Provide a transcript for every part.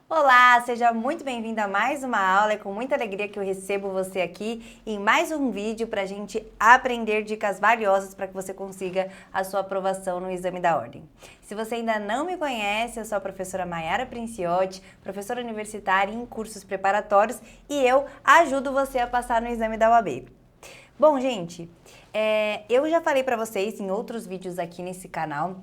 Olá, seja muito bem-vindo a mais uma aula. É com muita alegria que eu recebo você aqui em mais um vídeo para a gente aprender dicas valiosas para que você consiga a sua aprovação no exame da ordem. Se você ainda não me conhece, eu sou a professora Maiara Princiotti, professora universitária em cursos preparatórios e eu ajudo você a passar no exame da OAB. Bom, gente, eu já falei para vocês em outros vídeos aqui nesse canal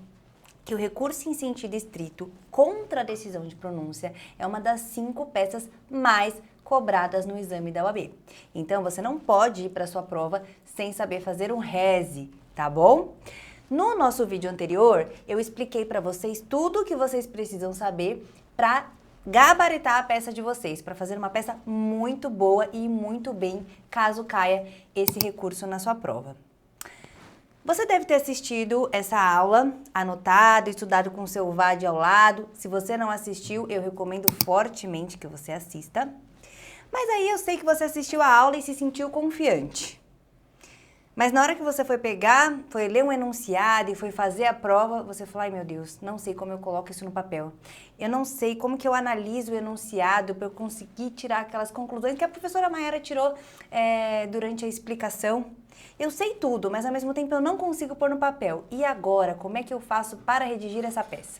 que o recurso em sentido estrito contra a decisão de pronúncia é uma das 5 peças mais cobradas no exame da OAB. Então, você não pode ir para a sua prova sem saber fazer um reze, tá bom? No nosso vídeo anterior, eu expliquei para vocês tudo o que vocês precisam saber para gabaritar a peça de vocês, para fazer uma peça muito boa e muito bem, caso caia esse recurso na sua prova. Você deve ter assistido essa aula, anotado, estudado com o seu VAD ao lado. Se você não assistiu, eu recomendo fortemente que você assista. Mas aí eu sei que você assistiu a aula e se sentiu confiante. Mas na hora que você foi pegar, foi ler um enunciado e foi fazer a prova, você falou, ai meu Deus, não sei como eu coloco isso no papel. Eu não sei como que eu analiso o enunciado para eu conseguir tirar aquelas conclusões que a professora Maiara tirou durante a explicação. Eu sei tudo, mas ao mesmo tempo eu não consigo pôr no papel. E agora, como é que eu faço para redigir essa peça?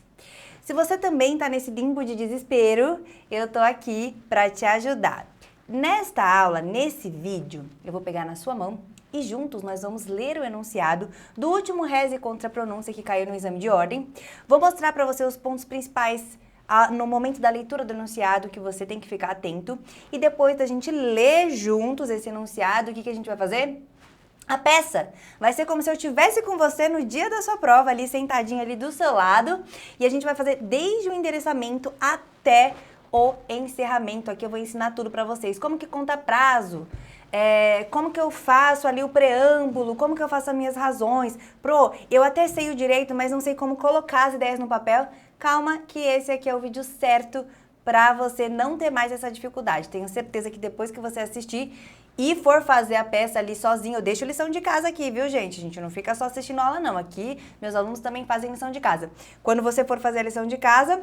Se você também está nesse limbo de desespero, eu estou aqui para te ajudar. Nesta aula, nesse vídeo, eu vou pegar na sua mão e juntos nós vamos ler o enunciado do último reze contra a pronúncia que caiu no exame de ordem. Vou mostrar para você os pontos principais no momento da leitura do enunciado que você tem que ficar atento. E depois da gente ler juntos esse enunciado, o que a gente vai fazer? A peça vai ser como se eu estivesse com você no dia da sua prova, ali sentadinha ali do seu lado. E a gente vai fazer desde o endereçamento até o encerramento. Aqui eu vou ensinar tudo para vocês. Como que conta prazo, como que eu faço ali o preâmbulo, como que eu faço as minhas razões. Eu até sei o direito, mas não sei como colocar as ideias no papel. Calma que esse aqui é o vídeo certo para você não ter mais essa dificuldade. Tenho certeza que depois que você assistir e for fazer a peça ali sozinho, eu deixo lição de casa aqui, viu, gente? A gente não fica só assistindo aula, não. Aqui, meus alunos também fazem lição de casa. Quando você for fazer a lição de casa,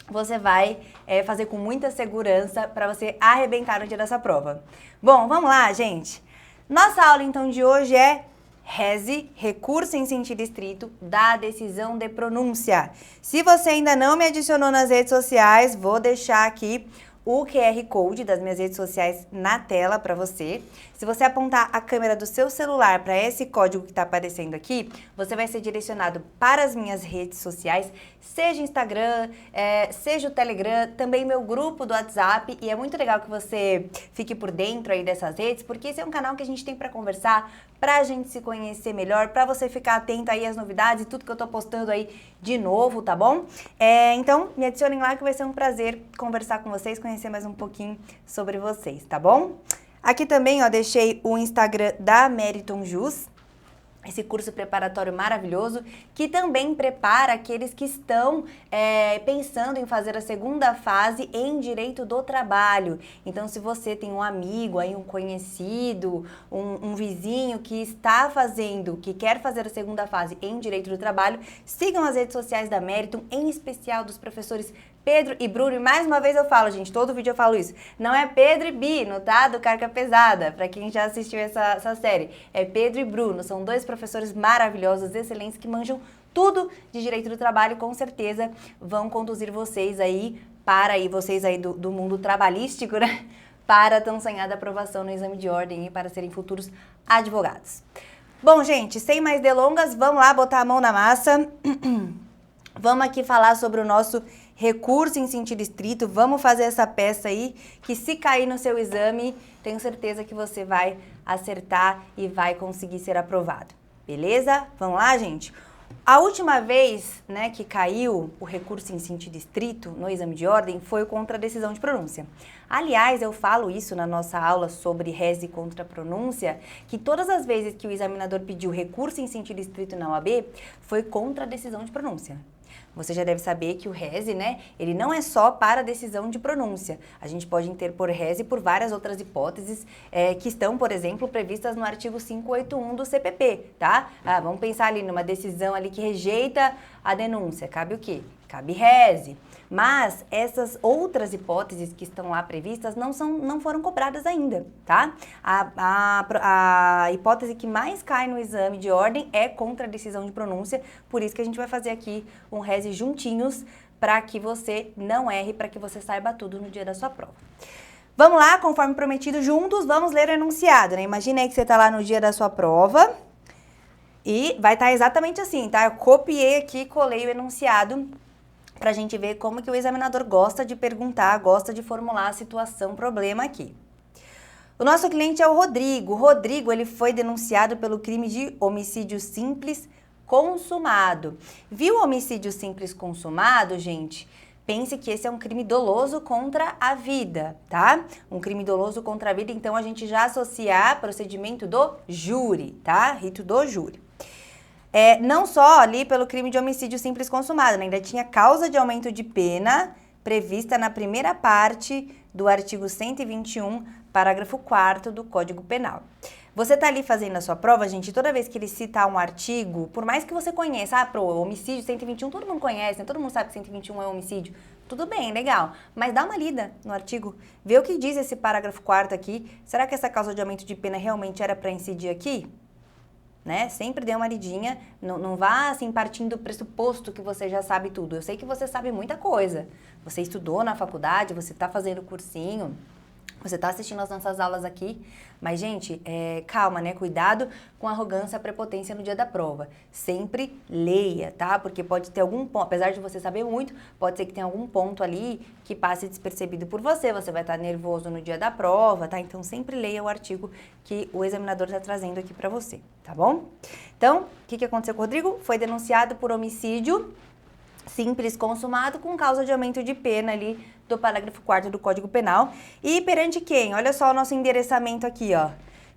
você vai fazer com muita segurança para você arrebentar no dia dessa prova. Bom, vamos lá, gente? Nossa aula, então, de hoje é reze, recurso em sentido estrito da decisão de pronúncia. Se você ainda não me adicionou nas redes sociais, vou deixar aqui o QR Code das minhas redes sociais na tela para você. Se você apontar a câmera do seu celular para esse código que está aparecendo aqui, você vai ser direcionado para as minhas redes sociais, seja Instagram, seja o Telegram, também meu grupo do WhatsApp. E é muito legal que você fique por dentro aí dessas redes, porque esse é um canal que a gente tem para conversar, para a gente se conhecer melhor, para você ficar atento aí às novidades e tudo que eu tô postando aí de novo, tá bom? Então, me adicionem lá que vai ser um prazer conversar com vocês, conhecer mais um pouquinho sobre vocês, tá bom? Aqui também, ó, deixei o Instagram da Meriton Jus, esse curso preparatório maravilhoso, que também prepara aqueles que estão pensando em fazer a segunda fase em Direito do Trabalho. Então, se você tem um amigo, aí, um conhecido, um vizinho que está fazendo, que quer fazer a segunda fase em Direito do Trabalho, sigam as redes sociais da Meriton, em especial dos professores Pedro e Bruno. E mais uma vez eu falo, gente, todo vídeo eu falo isso. Não é Pedro e Bino, tá? Do Carga Pesada, pra quem já assistiu essa série. É Pedro e Bruno, são dois professores maravilhosos, excelentes, que manjam tudo de direito do trabalho e com certeza vão conduzir vocês aí, vocês aí do mundo trabalhístico, né? Para a tão sonhada aprovação no exame de ordem e para serem futuros advogados. Bom, gente, sem mais delongas, vamos lá botar a mão na massa. Vamos aqui falar sobre o nosso recurso em sentido estrito. Vamos fazer essa peça aí, que se cair no seu exame, tenho certeza que você vai acertar e vai conseguir ser aprovado. Beleza? Vamos lá, gente? A última vez, né, que caiu o recurso em sentido estrito no exame de ordem foi contra a decisão de pronúncia. Aliás, eu falo isso na nossa aula sobre reze contra a pronúncia, que todas as vezes que o examinador pediu recurso em sentido estrito na OAB, foi contra a decisão de pronúncia. Você já deve saber que o reze, né, ele não é só para a decisão de pronúncia. A gente pode interpor reze por várias outras hipóteses que estão, por exemplo, previstas no artigo 581 do CPP, tá? Vamos pensar ali numa decisão ali que rejeita a denúncia. Cabe o quê? Cabe reze. Mas essas outras hipóteses que estão lá previstas não foram cobradas ainda, tá? A hipótese que mais cai no exame de ordem é contra a decisão de pronúncia, por isso que a gente vai fazer aqui um reze juntinhos para que você não erre, para que você saiba tudo no dia da sua prova. Vamos lá, conforme prometido, juntos, vamos ler o enunciado, né? Imagina aí que você tá lá no dia da sua prova e vai estar exatamente assim, tá? Eu copiei aqui, colei o enunciado pra gente ver como que o examinador gosta de perguntar, gosta de formular a situação, problema aqui. O nosso cliente é o Rodrigo. O Rodrigo, ele foi denunciado pelo crime de homicídio simples consumado. Viu o homicídio simples consumado, gente? Pense que esse é um crime doloso contra a vida, tá? Um crime doloso contra a vida, então a gente já associa procedimento do júri, tá? Rito do júri. Não só ali pelo crime de homicídio simples consumado, né? Ainda tinha causa de aumento de pena prevista na primeira parte do artigo 121, parágrafo 4º do Código Penal. Você tá ali fazendo a sua prova, gente, toda vez que ele citar um artigo, por mais que você conheça, pro homicídio 121, todo mundo conhece, né? Todo mundo sabe que 121 é homicídio. Tudo bem, legal. Mas dá uma lida no artigo, vê o que diz esse parágrafo 4º aqui. Será que essa causa de aumento de pena realmente era para incidir aqui? Né? Sempre dê uma lidinha, não vá assim partindo do pressuposto que você já sabe tudo. Eu sei que você sabe muita coisa. Você estudou na faculdade, você está fazendo cursinho, você está assistindo as nossas aulas aqui, mas, gente, calma, né? Cuidado com arrogância e prepotência no dia da prova. Sempre leia, tá? Porque pode ter algum ponto, apesar de você saber muito, pode ser que tenha algum ponto ali que passe despercebido por você, você vai estar nervoso no dia da prova, tá? Então, sempre leia o artigo que o examinador está trazendo aqui para você, tá bom? Então, o que aconteceu com o Rodrigo? Foi denunciado por homicídio simples consumado com causa de aumento de pena ali do parágrafo 4º do Código Penal. E perante quem? Olha só o nosso endereçamento aqui, ó.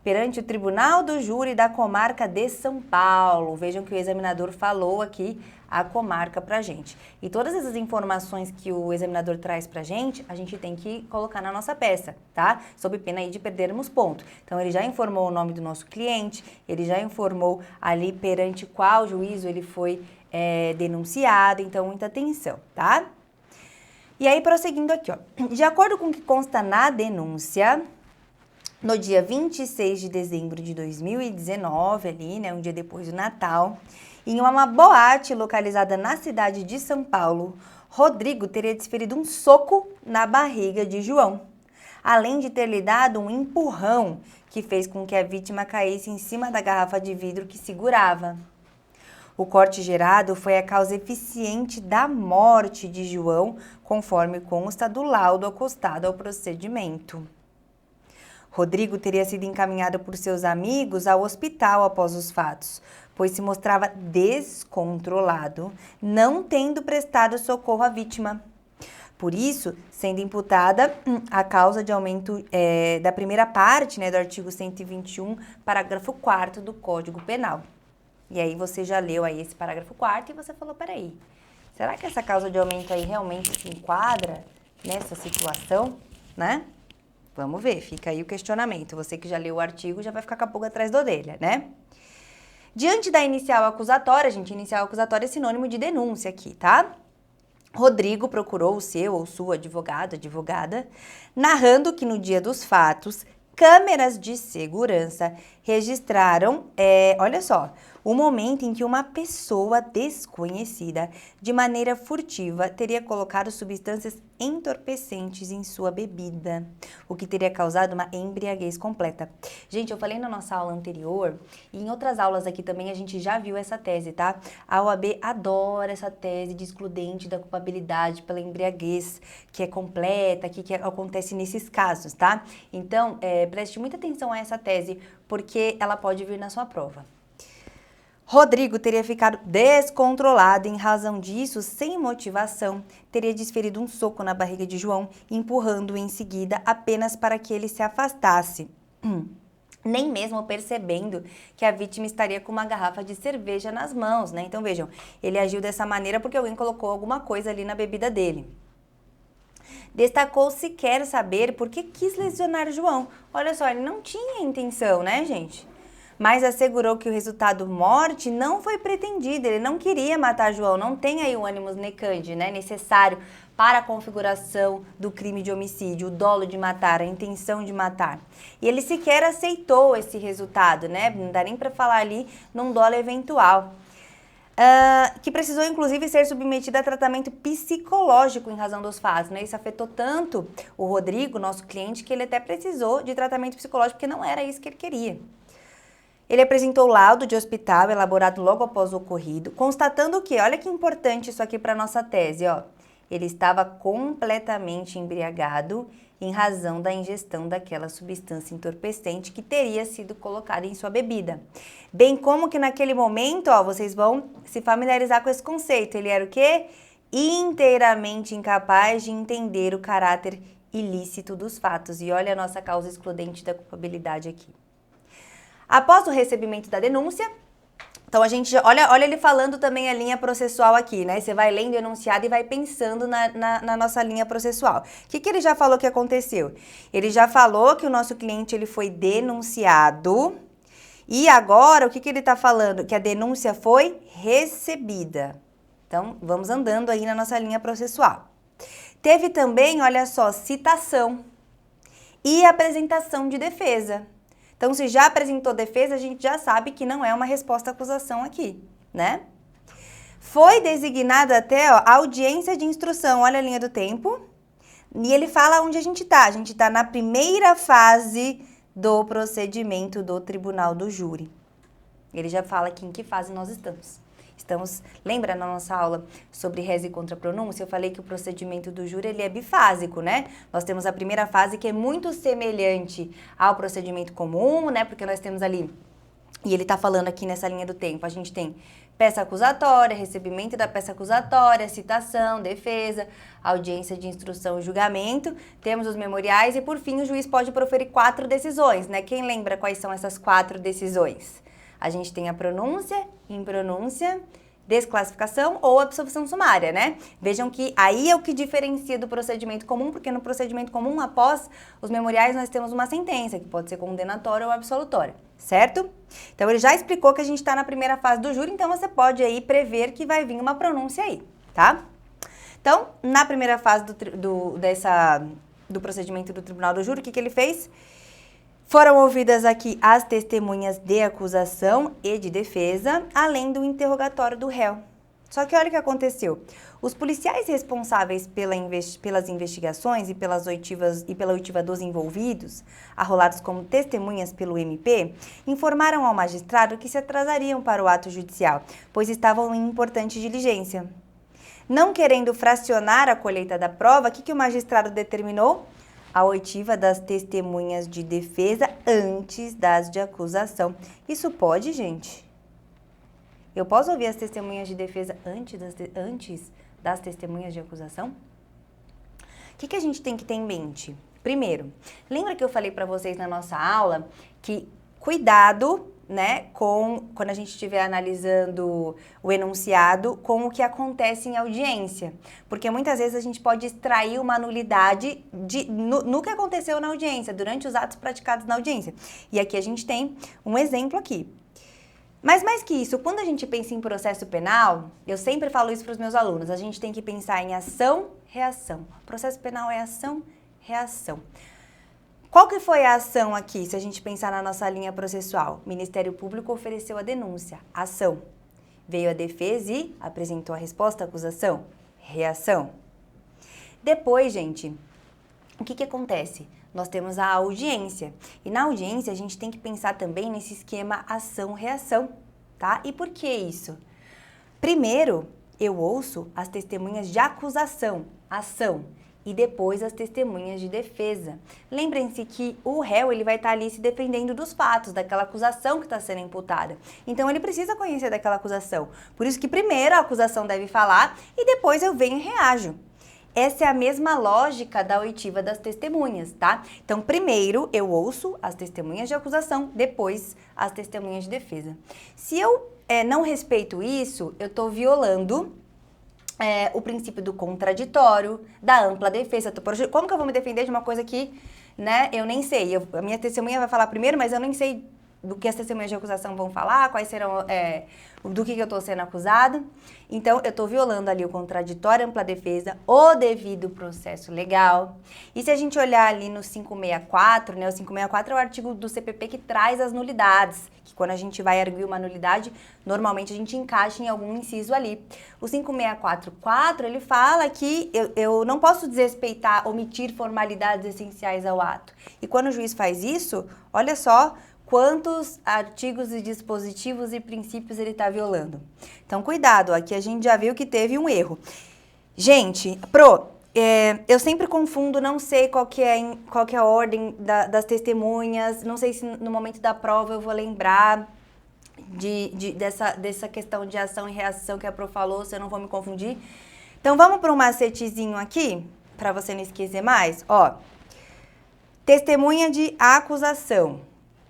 Perante o Tribunal do Júri da Comarca de São Paulo. Vejam que o examinador falou aqui a comarca pra gente. E todas essas informações que o examinador traz pra gente, a gente tem que colocar na nossa peça, tá? Sob pena aí de perdermos ponto. Então, ele já informou o nome do nosso cliente, ele já informou ali perante qual juízo ele foi denunciado, então muita atenção, tá? E aí, prosseguindo aqui, ó. De acordo com o que consta na denúncia, no dia 26 de dezembro de 2019, ali, né, um dia depois do Natal, em uma boate localizada na cidade de São Paulo, Rodrigo teria desferido um soco na barriga de João, além de ter lhe dado um empurrão que fez com que a vítima caísse em cima da garrafa de vidro que segurava. O corte gerado foi a causa eficiente da morte de João, conforme consta do laudo acostado ao procedimento. Rodrigo teria sido encaminhado por seus amigos ao hospital após os fatos, pois se mostrava descontrolado, não tendo prestado socorro à vítima. Por isso, sendo imputada a causa de aumento da primeira parte, né, do artigo 121, parágrafo 4º do Código Penal. E aí você já leu aí esse parágrafo 4º e você falou, peraí, será que essa causa de aumento aí realmente se enquadra nessa situação, né? Vamos ver, fica aí o questionamento. Você que já leu o artigo já vai ficar com a pulga atrás da orelha, né? Diante da inicial acusatória, gente, inicial acusatória é sinônimo de denúncia aqui, tá? Rodrigo procurou o seu ou sua advogada, narrando que no dia dos fatos, câmeras de segurança registraram, olha só, o momento em que uma pessoa desconhecida, de maneira furtiva, teria colocado substâncias entorpecentes em sua bebida, o que teria causado uma embriaguez completa. Gente, eu falei na nossa aula anterior, e em outras aulas aqui também a gente já viu essa tese, tá? A OAB adora essa tese de excludente da culpabilidade pela embriaguez, que é completa, que acontece nesses casos, tá? Então, preste muita atenção a essa tese, porque ela pode vir na sua prova. Rodrigo teria ficado descontrolado e, em razão disso, sem motivação, teria desferido um soco na barriga de João, empurrando-o em seguida apenas para que ele se afastasse, nem mesmo percebendo que a vítima estaria com uma garrafa de cerveja nas mãos, né? Então, vejam, ele agiu dessa maneira porque alguém colocou alguma coisa ali na bebida dele. Destacou-se quer saber por que quis lesionar João. Olha só, ele não tinha intenção, né, gente? Mas assegurou que o resultado morte não foi pretendido, ele não queria matar João, não tem aí o ânimos necandi, né, necessário para a configuração do crime de homicídio, o dolo de matar, a intenção de matar. E ele sequer aceitou esse resultado, né? Não dá nem para falar ali num dolo eventual. Que precisou, inclusive, ser submetida a tratamento psicológico em razão dos fatos, né? Isso afetou tanto o Rodrigo, nosso cliente, que ele até precisou de tratamento psicológico, porque não era isso que ele queria. Ele apresentou laudo de hospital elaborado logo após o ocorrido, constatando que, olha que importante isso aqui para nossa tese, ó. Ele estava completamente embriagado em razão da ingestão daquela substância entorpecente que teria sido colocada em sua bebida. Bem como que naquele momento, ó, vocês vão se familiarizar com esse conceito. Ele era o quê? Inteiramente incapaz de entender o caráter ilícito dos fatos. E olha a nossa causa excludente da culpabilidade aqui. Após o recebimento da denúncia, então a gente, olha ele falando também a linha processual aqui, né? Você vai lendo o enunciado e vai pensando na nossa linha processual. O que ele já falou que aconteceu? Ele já falou que o nosso cliente ele foi denunciado e agora o que ele está falando? Que a denúncia foi recebida. Então vamos andando aí na nossa linha processual. Teve também, olha só, citação e apresentação de defesa. Então, se já apresentou defesa, a gente já sabe que não é uma resposta à acusação aqui, né? Foi designada até, ó, audiência de instrução, olha a linha do tempo, e ele fala onde a gente tá. A gente tá na primeira fase do procedimento do tribunal do júri. Ele já fala aqui em que fase nós estamos. Lembra na nossa aula sobre rese contra pronúncia? Eu falei que o procedimento do júri ele é bifásico, né? Nós temos a primeira fase que é muito semelhante ao procedimento comum, né? Porque nós temos ali, e ele tá falando aqui nessa linha do tempo, a gente tem peça acusatória, recebimento da peça acusatória, citação, defesa, audiência de instrução e julgamento, temos os memoriais e, por fim, o juiz pode proferir 4 decisões, né? Quem lembra quais são essas 4 decisões? A gente tem a pronúncia, impronúncia, desclassificação ou absolvição sumária, né? Vejam que aí é o que diferencia do procedimento comum, porque no procedimento comum, após os memoriais, nós temos uma sentença, que pode ser condenatória ou absolutória, certo? Então, ele já explicou que a gente está na primeira fase do júri, então você pode aí prever que vai vir uma pronúncia aí, tá? Então, na primeira fase do procedimento do tribunal do júri, o que ele fez? Foram ouvidas aqui as testemunhas de acusação e de defesa, além do interrogatório do réu. Só que olha o que aconteceu. Os policiais responsáveis pelas investigações e pela oitiva dos envolvidos, arrolados como testemunhas pelo MP, informaram ao magistrado que se atrasariam para o ato judicial, pois estavam em importante diligência. Não querendo fracionar a colheita da prova, o que o magistrado determinou? A oitiva das testemunhas de defesa antes das de acusação. Isso pode, gente? Eu posso ouvir as testemunhas de defesa antes das testemunhas de acusação? O que a gente tem que ter em mente? Primeiro, lembra que eu falei para vocês na nossa aula que cuidado, né, quando a gente estiver analisando o enunciado, com o que acontece em audiência. Porque muitas vezes a gente pode extrair uma nulidade no que aconteceu na audiência, durante os atos praticados na audiência. E aqui a gente tem um exemplo aqui. Mas mais que isso, quando a gente pensa em processo penal, eu sempre falo isso para os meus alunos, a gente tem que pensar em ação, reação. Processo penal é ação, reação. Qual que foi a ação aqui, se a gente pensar na nossa linha processual? O Ministério Público ofereceu a denúncia, ação. Veio a defesa e apresentou a resposta à acusação, reação. Depois, gente, o que acontece? Nós temos a audiência. E na audiência a gente tem que pensar também nesse esquema ação-reação, tá? E por que isso? Primeiro, eu ouço as testemunhas de acusação, ação. E depois as testemunhas de defesa. Lembrem-se que o réu ele vai estar ali se defendendo dos fatos, daquela acusação que está sendo imputada. Então ele precisa conhecer daquela acusação. Por isso que primeiro a acusação deve falar e depois eu venho e reajo. Essa é a mesma lógica da oitiva das testemunhas, tá? Então primeiro eu ouço as testemunhas de acusação, depois as testemunhas de defesa. Se eu não respeito isso, eu estou violando o princípio do contraditório, da ampla defesa. Como que eu vou me defender de uma coisa que, né, eu nem sei? A minha testemunha vai falar primeiro, mas eu nem sei do que as testemunhas de acusação vão falar, quais serão, do que eu estou sendo acusado. Então, eu estou violando ali o contraditório, ampla defesa, o devido processo legal. E se a gente olhar ali no 564, né, o 564 é o artigo do CPP que traz as nulidades, que quando a gente vai arguir uma nulidade, normalmente a gente encaixa em algum inciso ali. O 5644, ele fala que eu não posso desrespeitar, omitir formalidades essenciais ao ato. E quando o juiz faz isso, olha só quantos artigos e dispositivos e princípios ele está violando. Então, cuidado, aqui a gente já viu que teve um erro. Gente, eu sempre confundo, não sei qual que é a ordem das testemunhas, não sei se no momento da prova eu vou lembrar dessa questão de ação e reação que a Pro falou, se eu não vou me confundir. Então, vamos para um macetezinho aqui, para você não esquecer mais. Ó, testemunha de acusação.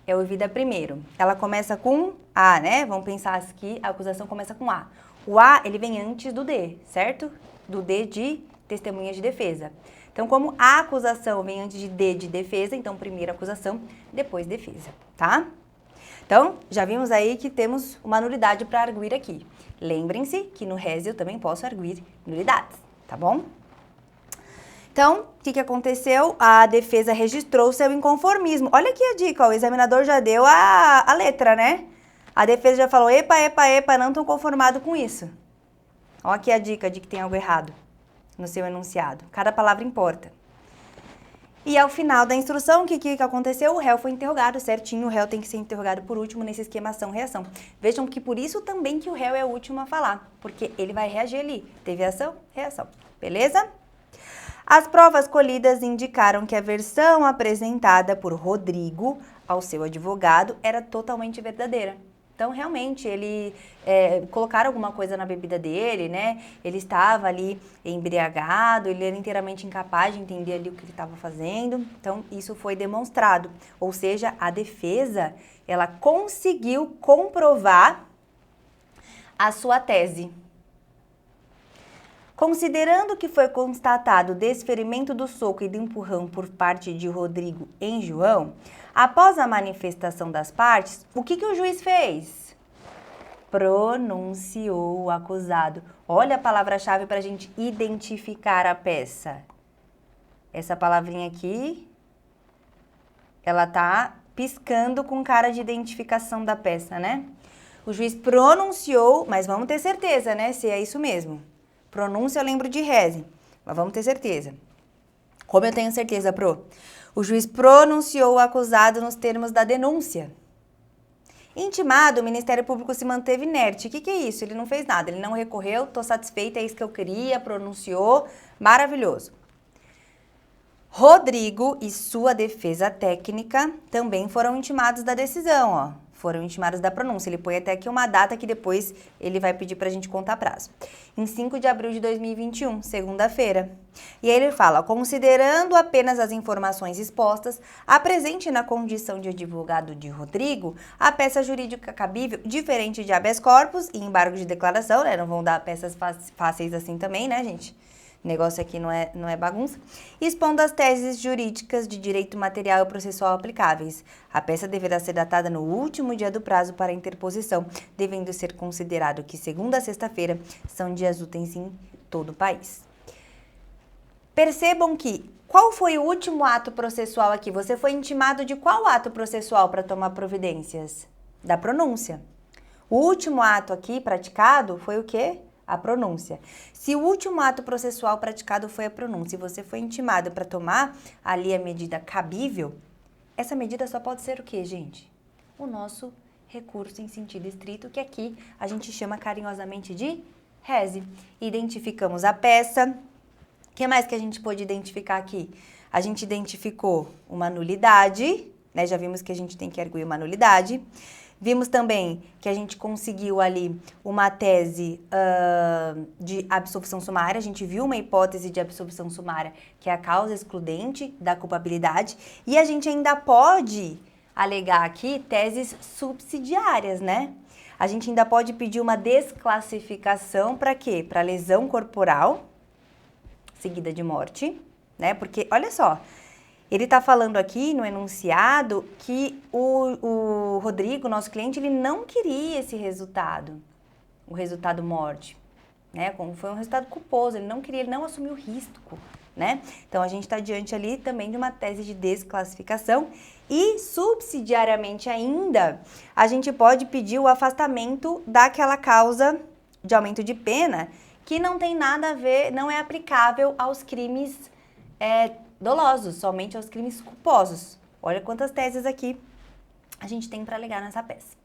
É ouvida primeiro. Ela começa com A, né? Vamos pensar aqui, a acusação começa com A. O A, ele vem antes do D, certo? Do D de testemunha de defesa. Então, como a acusação vem antes de D de defesa, então primeiro acusação, depois defesa, tá? Então, já vimos aí que temos uma nulidade para arguir aqui. Lembrem-se que no res eu também posso arguir nulidades, tá bom? Então, o que aconteceu? A defesa registrou seu inconformismo. Olha aqui a dica, ó, o examinador já deu a letra, né? A defesa já falou, epa, não estou conformado com isso. Olha aqui a dica de que tem algo errado no seu enunciado. Cada palavra importa. E ao final da instrução, o que aconteceu? O réu foi interrogado certinho, o réu tem que ser interrogado por último nesse esquema ação-reação. Vejam que por isso também que o réu é o último a falar, porque ele vai reagir ali. Teve ação, reação. Beleza? As provas colhidas indicaram que a versão apresentada por Rodrigo ao seu advogado era totalmente verdadeira. Então, realmente, ele colocaram alguma coisa na bebida dele, né? Ele estava ali embriagado, ele era inteiramente incapaz de entender ali o que ele estava fazendo. Então, isso foi demonstrado. Ou seja, a defesa, ela conseguiu comprovar a sua tese. Considerando que foi constatado o desferimento do soco e do empurrão por parte de Rodrigo em João, após a manifestação das partes, o que o juiz fez? Pronunciou o acusado. Olha a palavra-chave para a gente identificar a peça. Essa palavrinha aqui, ela tá piscando com cara de identificação da peça, né? O juiz pronunciou, mas vamos ter certeza, né, se é isso mesmo. Pronúncia eu lembro de reze, mas vamos ter certeza. Como eu tenho certeza, Pro? O juiz pronunciou o acusado nos termos da denúncia. Intimado, o Ministério Público se manteve inerte. O que é isso? Ele não fez nada, ele não recorreu, tô satisfeita, é isso que eu queria, pronunciou, maravilhoso. Rodrigo e sua defesa técnica também foram intimados da decisão, ó. Foram intimados da pronúncia. Ele põe até aqui uma data que depois ele vai pedir pra gente contar prazo. Em 5 de abril de 2021, segunda-feira. E aí ele fala, considerando apenas as informações expostas, apresente na condição de advogado de Rodrigo a peça jurídica cabível, diferente de habeas corpus e embargo de declaração, né? Não vão dar peças fáceis assim também, né, gente? O negócio aqui não é bagunça. Expondo as teses jurídicas de direito material e processual aplicáveis. A peça deverá ser datada no último dia do prazo para interposição, devendo ser considerado que segunda a sexta-feira são dias úteis em todo o país. Percebam que, qual foi o último ato processual aqui? Você foi intimado de qual ato processual para tomar providências? Da pronúncia. O último ato aqui praticado foi o quê? A pronúncia. Se o último ato processual praticado foi a pronúncia e você foi intimado para tomar ali a medida cabível, essa medida só pode ser o quê, gente? O nosso recurso em sentido estrito, que aqui a gente chama carinhosamente de rese. Identificamos a peça. O que mais que a gente pôde identificar aqui? A gente identificou uma nulidade, né? Já vimos que a gente tem que arguir uma nulidade. Vimos também que a gente conseguiu ali uma tese de absolvição sumária, a gente viu uma hipótese de absolvição sumária, que é a causa excludente da culpabilidade, e a gente ainda pode alegar aqui teses subsidiárias, né? A gente ainda pode pedir uma desclassificação para quê? Para lesão corporal, seguida de morte, né? Porque, olha só, Ele está falando aqui no enunciado que o Rodrigo, nosso cliente, ele não queria esse resultado, o resultado morte, né? Como foi um resultado culposo, ele não queria, ele não assumiu o risco, né? Então, a gente está diante ali também de uma tese de desclassificação e, subsidiariamente ainda, a gente pode pedir o afastamento daquela causa de aumento de pena que não tem nada a ver, não é aplicável aos crimes dolosos, somente aos crimes culposos. Olha quantas teses aqui a gente tem para alegar nessa peça.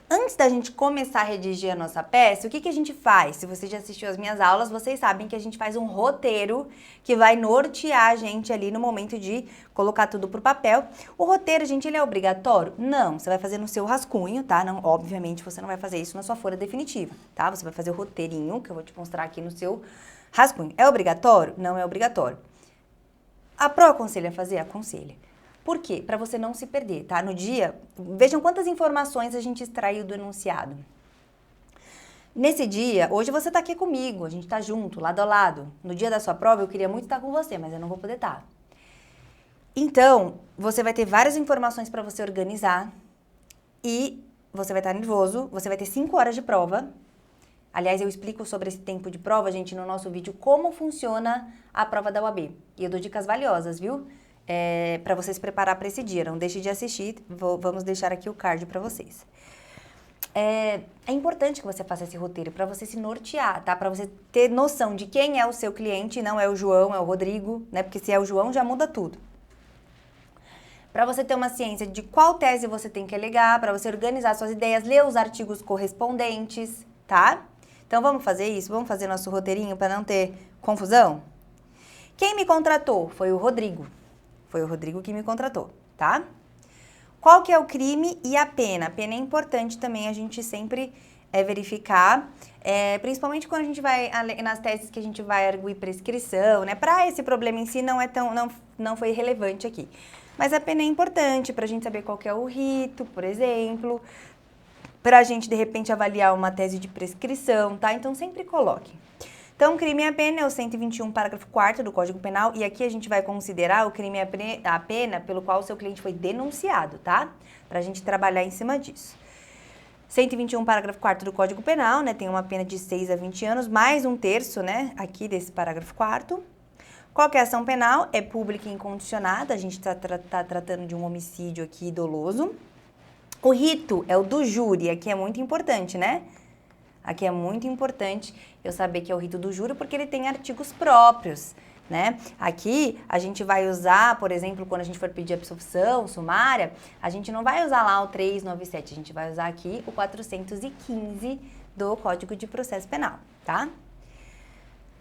Antes da gente começar a redigir a nossa peça, o que a gente faz? Se você já assistiu às minhas aulas, vocês sabem que a gente faz um roteiro que vai nortear a gente ali no momento de colocar tudo pro papel. O roteiro, gente, ele é obrigatório? Não, você vai fazer no seu rascunho, tá? Não, obviamente, você não vai fazer isso na sua folha definitiva, tá? Você vai fazer o roteirinho, que eu vou te mostrar aqui no seu rascunho. É obrigatório? Não é obrigatório. A Pro aconselha a fazer? Aconselha. Por quê? Para você não se perder, tá? No dia, vejam quantas informações a gente extraiu do enunciado. Nesse dia, hoje você está aqui comigo, a gente está junto, lado a lado. No dia da sua prova, eu queria muito estar com você, mas eu não vou poder estar. Então, você vai ter várias informações para você organizar e você vai estar nervoso, você vai ter 5 horas de prova. Aliás, eu explico sobre esse tempo de prova, gente, no nosso vídeo, como funciona a prova da UAB. E eu dou dicas valiosas, viu? Para você se preparar para esse dia. Não deixe de assistir, vamos deixar aqui o card para vocês. É importante que você faça esse roteiro para você se nortear, tá? Para você ter noção de quem é o seu cliente, não é o João, é o Rodrigo, né? Porque se é o João, já muda tudo. Para você ter uma ciência de qual tese você tem que alegar, para você organizar suas ideias, ler os artigos correspondentes, tá? Então, vamos fazer isso? Vamos fazer nosso roteirinho para não ter confusão? Quem me contratou? Foi o Rodrigo. Foi o Rodrigo que me contratou, tá? Qual que é o crime e a pena? A pena é importante também a gente sempre verificar, principalmente quando a gente vai, nas teses que a gente vai arguir prescrição, né? Para esse problema em si não foi relevante aqui. Mas a pena é importante para a gente saber qual que é o rito, por exemplo, para a gente, de repente, avaliar uma tese de prescrição, tá? Então, sempre coloque. Então, crime e a pena é o 121, parágrafo 4º do Código Penal, e aqui a gente vai considerar o crime e a pena pelo qual o seu cliente foi denunciado, tá? Pra gente trabalhar em cima disso. 121, parágrafo 4º do Código Penal, né? Tem uma pena de 6 a 20 anos, mais 1/3, né? Aqui desse parágrafo 4º. Qual que é a ação penal? É pública e incondicionada, a gente tá tratando de um homicídio aqui doloso. O rito é o do júri, aqui é muito importante, né? Aqui é muito importante eu saber que é o rito do júri, porque ele tem artigos próprios, né? Aqui a gente vai usar, por exemplo, quando a gente for pedir absolvição sumária, a gente não vai usar lá o 397, a gente vai usar aqui o 415 do Código de Processo Penal, tá?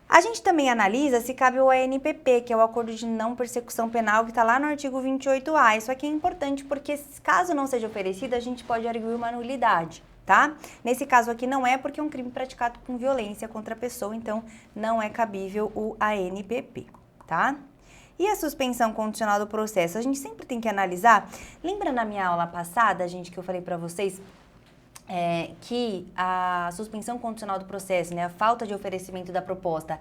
A gente também analisa se cabe o ANPP, que é o Acordo de Não Persecução Penal, que está lá no artigo 28A. Isso aqui é importante porque, caso não seja oferecido, a gente pode arguir uma nulidade, tá? Nesse caso aqui não é porque é um crime praticado com violência contra a pessoa, então não é cabível o ANPP, tá? E a suspensão condicional do processo? A gente sempre tem que analisar. Lembra na minha aula passada, gente, que eu falei para vocês que a suspensão condicional do processo, né, a falta de oferecimento da proposta,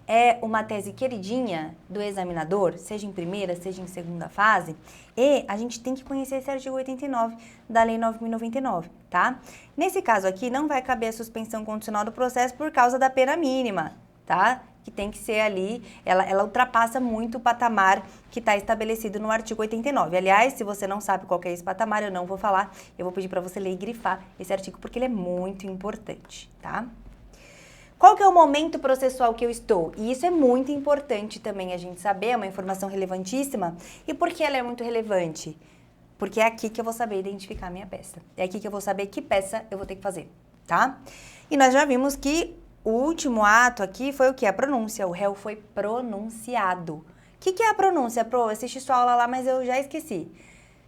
é uma tese queridinha do examinador, seja em primeira, seja em segunda fase, e a gente tem que conhecer esse artigo 89 da Lei 9.099, tá? Nesse caso aqui, não vai caber a suspensão condicional do processo por causa da pena mínima, tá? Que tem que ser ali, ela ultrapassa muito o patamar que está estabelecido no artigo 89. Aliás, se você não sabe qual que é esse patamar, eu não vou falar, eu vou pedir para você ler e grifar esse artigo, porque ele é muito importante, tá? Qual que é o momento processual que eu estou? E isso é muito importante também a gente saber, é uma informação relevantíssima. E por que ela é muito relevante? Porque é aqui que eu vou saber identificar a minha peça. É aqui que eu vou saber que peça eu vou ter que fazer, tá? E nós já vimos que o último ato aqui foi o quê? A pronúncia. O réu foi pronunciado. O que é a pronúncia? Pro, eu assisti sua aula lá, mas eu já esqueci.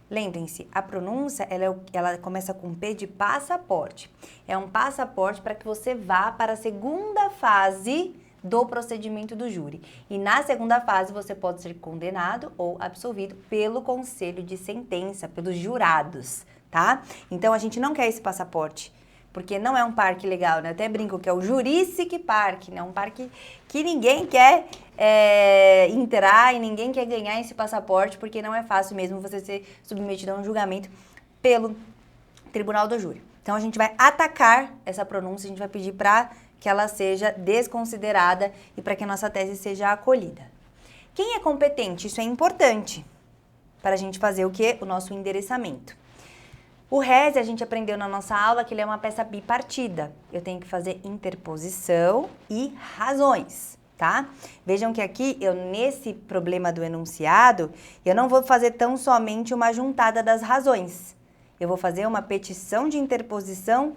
Lembrem-se, a pronúncia, ela começa com P de passaporte. É um passaporte para que você vá para a segunda fase do procedimento do júri. E na segunda fase você pode ser condenado ou absolvido pelo conselho de sentença, pelos jurados, tá? Então a gente não quer esse passaporte porque não é um parque legal, né? Eu até brinco que é o Jurassic Park, né? Um parque que ninguém quer entrar e ninguém quer ganhar esse passaporte, porque não é fácil mesmo você ser submetido a um julgamento pelo Tribunal do Júri. Então, a gente vai atacar essa pronúncia, a gente vai pedir para que ela seja desconsiderada e para que a nossa tese seja acolhida. Quem é competente? Isso é importante para a gente fazer o quê? O nosso endereçamento. O rese, a gente aprendeu na nossa aula que ele é uma peça bipartida. Eu tenho que fazer interposição e razões, tá? Vejam que aqui, nesse problema do enunciado, eu não vou fazer tão somente uma juntada das razões. Eu vou fazer uma petição de interposição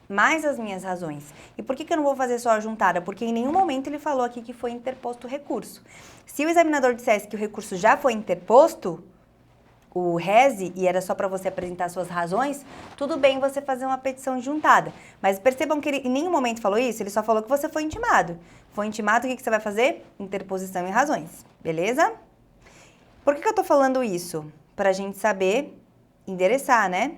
mais as minhas razões. E por que eu não vou fazer só a juntada? Porque em nenhum momento ele falou aqui que foi interposto o recurso. Se o examinador dissesse que o recurso já foi interposto, o rese, e era só para você apresentar suas razões, tudo bem você fazer uma petição juntada. Mas percebam que ele em nenhum momento falou isso, ele só falou que você foi intimado. Foi intimado, o que você vai fazer? Interposição e razões, beleza? Por que eu tô falando isso? Para a gente saber endereçar, né?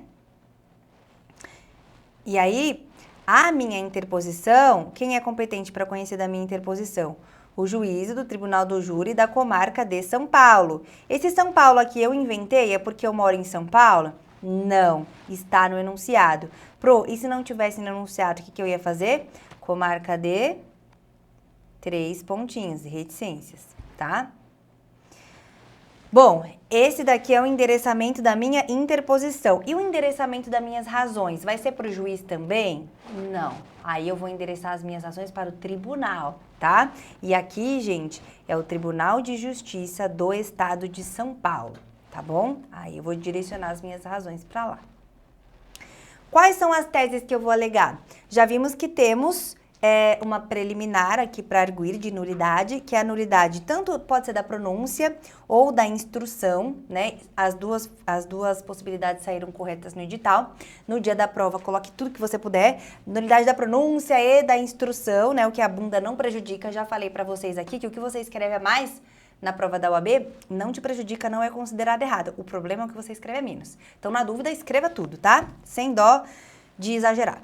E aí, a minha interposição, quem é competente para conhecer da minha interposição? O juízo do Tribunal do Júri da comarca de São Paulo. Esse São Paulo aqui eu inventei, é porque eu moro em São Paulo? Não, está no enunciado. E se não tivesse no enunciado, o que eu ia fazer? Comarca de 3 pontinhos, reticências, tá? Bom, esse daqui é o endereçamento da minha interposição. E o endereçamento das minhas razões? Vai ser para o juiz também? Não. Aí eu vou endereçar as minhas razões para o tribunal, tá? E aqui, gente, é o Tribunal de Justiça do Estado de São Paulo, tá bom? Aí eu vou direcionar as minhas razões para lá. Quais são as teses que eu vou alegar? Já vimos que temos uma preliminar aqui para arguir de nulidade, que é a nulidade tanto pode ser da pronúncia ou da instrução, né? As duas possibilidades saíram corretas no edital. No dia da prova, coloque tudo que você puder. Nulidade da pronúncia e da instrução, né? O que a bunda não prejudica. Já falei para vocês aqui que o que você escreve a mais na prova da UAB não te prejudica, não é considerado errado. O problema é o que você escreve a menos. Então, na dúvida, escreva tudo, tá? Sem dó de exagerar.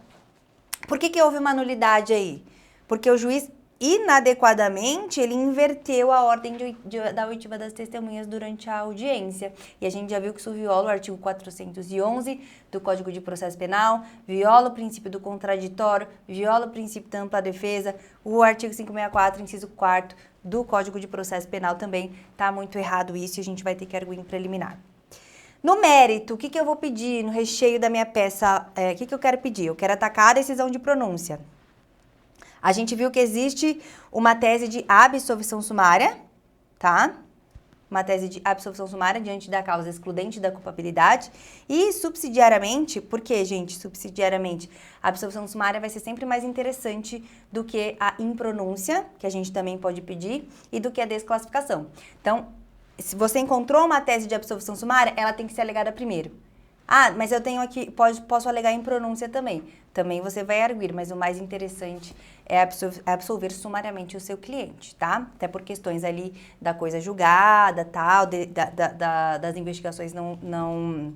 Por que houve uma nulidade aí? Porque o juiz, inadequadamente, ele inverteu a ordem da oitiva das testemunhas durante a audiência. E a gente já viu que isso viola o artigo 411 do Código de Processo Penal, viola o princípio do contraditório, viola o princípio da ampla defesa, o artigo 564, inciso 4º do Código de Processo Penal também tá muito errado isso e a gente vai ter que arguir em preliminar. No mérito, o que eu vou pedir no recheio da minha peça? O que eu quero pedir? Eu quero atacar a decisão de pronúncia. A gente viu que existe uma tese de absolvição sumária, tá? Uma tese de absolvição sumária diante da causa excludente da culpabilidade. E subsidiariamente, por que, gente? Subsidiariamente, a absolvição sumária vai ser sempre mais interessante do que a impronúncia, que a gente também pode pedir, e do que a desclassificação. Então, se você encontrou uma tese de absolvição sumária, ela tem que ser alegada primeiro. Ah, mas eu tenho aqui, posso alegar em pronúncia também. Também você vai arguir, mas o mais interessante é absolver sumariamente o seu cliente, tá? Até por questões ali da coisa julgada, tal, das investigações não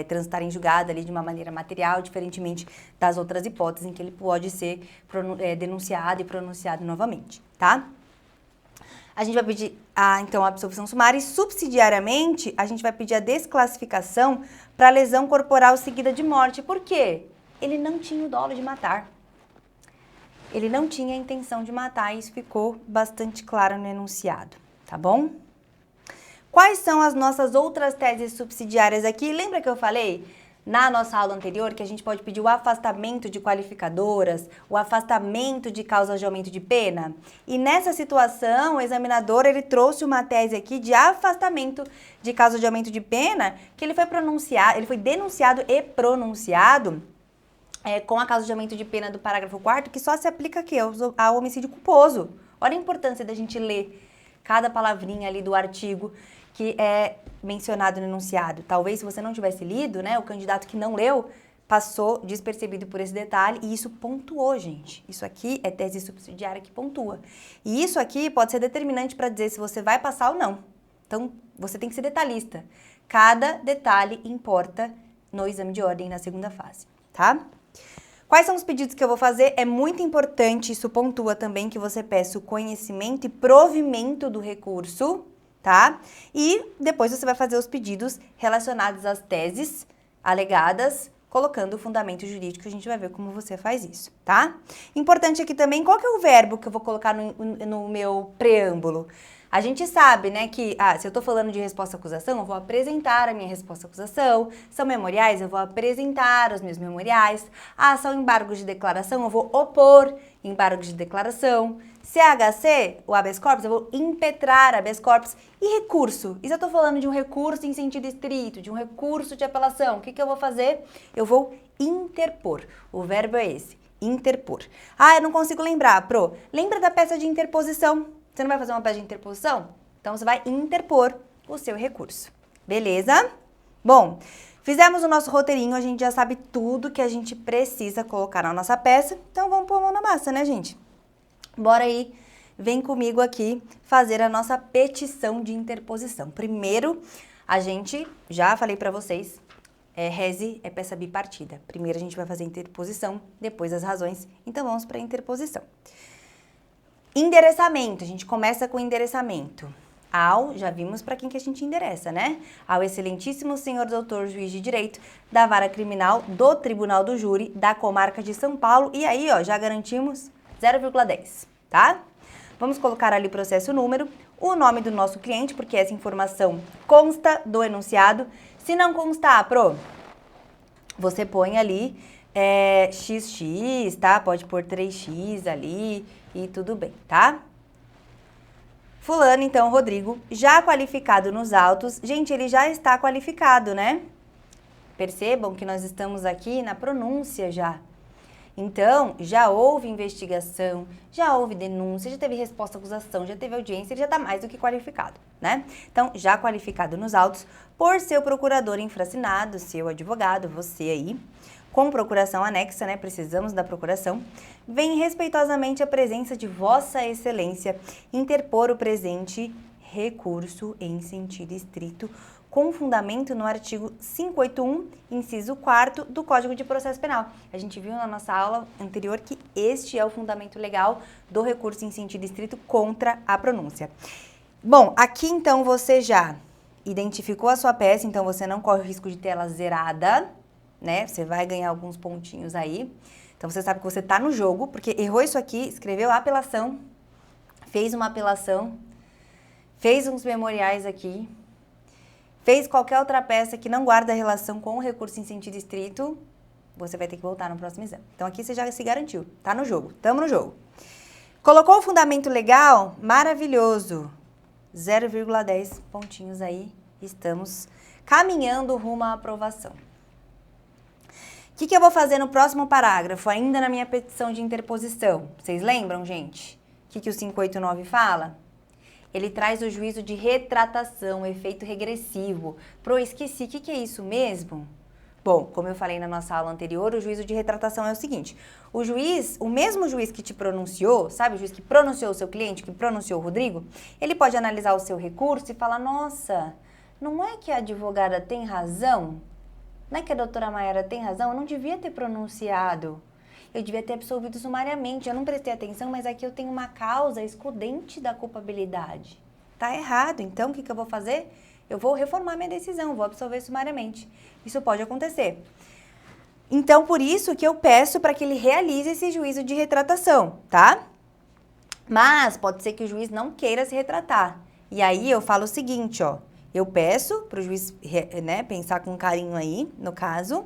transitarem julgada ali de uma maneira material, diferentemente das outras hipóteses em que ele pode ser denunciado e pronunciado novamente, tá? A gente vai pedir, então, a absolvição sumária e, subsidiariamente, a gente vai pedir a desclassificação para lesão corporal seguida de morte. Por quê? Ele não tinha o dolo de matar. Ele não tinha a intenção de matar, e isso ficou bastante claro no enunciado, tá bom? Quais são as nossas outras teses subsidiárias aqui? Lembra que eu falei na nossa aula anterior que a gente pode pedir o afastamento de qualificadoras, o afastamento de causas de aumento de pena? E nessa situação, o examinador, ele trouxe uma tese aqui de afastamento de causa de aumento de pena, que ele foi denunciado e pronunciado com a causa de aumento de pena do parágrafo 4º, que só se aplica aqui ao homicídio culposo. Olha a importância da gente ler cada palavrinha ali do artigo que é mencionado no enunciado. Talvez se você não tivesse lido, né, o candidato que não leu passou despercebido por esse detalhe e isso pontuou, gente. Isso aqui é tese subsidiária que pontua. E isso aqui pode ser determinante para dizer se você vai passar ou não. Então, você tem que ser detalhista. Cada detalhe importa no exame de ordem na segunda fase, tá? Quais são os pedidos que eu vou fazer? É muito importante, isso pontua também, que você peça o conhecimento e provimento do recurso, tá? E depois você vai fazer os pedidos relacionados às teses alegadas, colocando o fundamento jurídico, a gente vai ver como você faz isso, tá? Importante aqui também, qual que é o verbo que eu vou colocar no meu preâmbulo? A gente sabe, né, que, se eu tô falando de resposta à acusação, eu vou apresentar a minha resposta à acusação. São memoriais, eu vou apresentar os meus memoriais. São embargos de declaração, eu vou opor embargos de declaração. CHC, o habeas corpus, eu vou impetrar habeas corpus. E recurso? E se eu tô falando de um recurso em sentido estrito, de um recurso de apelação, o que eu vou fazer? Eu vou interpor. O verbo é esse, interpor. Eu não consigo lembrar, Pro. Lembra da peça de interposição? Você não vai fazer uma peça de interposição? Então, você vai interpor o seu recurso. Beleza? Bom, fizemos o nosso roteirinho, a gente já sabe tudo que a gente precisa colocar na nossa peça. Então, vamos pôr a mão na massa, né, gente? Bora aí, vem comigo aqui fazer a nossa petição de interposição. Primeiro, a gente, já falei pra vocês, reze é peça bipartida. Primeiro, a gente vai fazer interposição, depois as razões. Então, vamos para a interposição. Endereçamento, a gente começa com endereçamento. Já vimos para quem que a gente endereça, né? Ao excelentíssimo senhor doutor juiz de direito da vara criminal do Tribunal do Júri da comarca de São Paulo. E aí, já garantimos 0,10, tá? Vamos colocar ali o processo número, o nome do nosso cliente, porque essa informação consta do enunciado. Se não constar, você põe ali XX, tá? Pode pôr 3x ali e tudo bem, tá? Fulano, então, Rodrigo, já qualificado nos autos. Gente, ele já está qualificado, né? Percebam que nós estamos aqui na pronúncia já. Então, já houve investigação, já houve denúncia, já teve resposta à acusação, já teve audiência, ele já está mais do que qualificado, né? Então, já qualificado nos autos por seu procurador infracinado, seu advogado, você aí, com procuração anexa, né? Precisamos da procuração. Vem respeitosamente a presença de Vossa Excelência interpor o presente recurso em sentido estrito, com fundamento no artigo 581, inciso 4º do Código de Processo Penal. A gente viu na nossa aula anterior que este é o fundamento legal do recurso em sentido estrito contra a pronúncia. Bom, aqui então você já identificou a sua peça, então você não corre o risco de ter ela zerada, né? Você vai ganhar alguns pontinhos aí. Então, você sabe que você tá no jogo, porque errou isso aqui, escreveu a apelação, fez uma apelação, fez uns memoriais aqui, fez qualquer outra peça que não guarda relação com o recurso em sentido estrito, você vai ter que voltar no próximo exame. Então, aqui você já se garantiu, tá no jogo, tamo no jogo. Colocou o fundamento legal? Maravilhoso! 0,10 pontinhos aí, estamos caminhando rumo à aprovação. O que eu vou fazer no próximo parágrafo, ainda na minha petição de interposição? Vocês lembram, gente? O que o 589 fala? Ele traz o juízo de retratação, efeito regressivo. Esqueci, o que é isso mesmo? Bom, como eu falei na nossa aula anterior, o juízo de retratação é o seguinte. O juiz, o mesmo juiz que te pronunciou, sabe o juiz que pronunciou o seu cliente, que pronunciou o Rodrigo, ele pode analisar o seu recurso e falar, nossa, não é que a advogada tem razão? Não é que a doutora Maiara tem razão? Eu não devia ter pronunciado. Eu devia ter absolvido sumariamente. Eu não prestei atenção, mas aqui eu tenho uma causa excludente da culpabilidade. Tá errado. Então, o que eu vou fazer? Eu vou reformar minha decisão, vou absolver sumariamente. Isso pode acontecer. Então, por isso que eu peço para que ele realize esse juízo de retratação, tá? Mas pode ser que o juiz não queira se retratar. E aí eu falo o seguinte, eu peço para o juiz, né, pensar com carinho aí, no caso,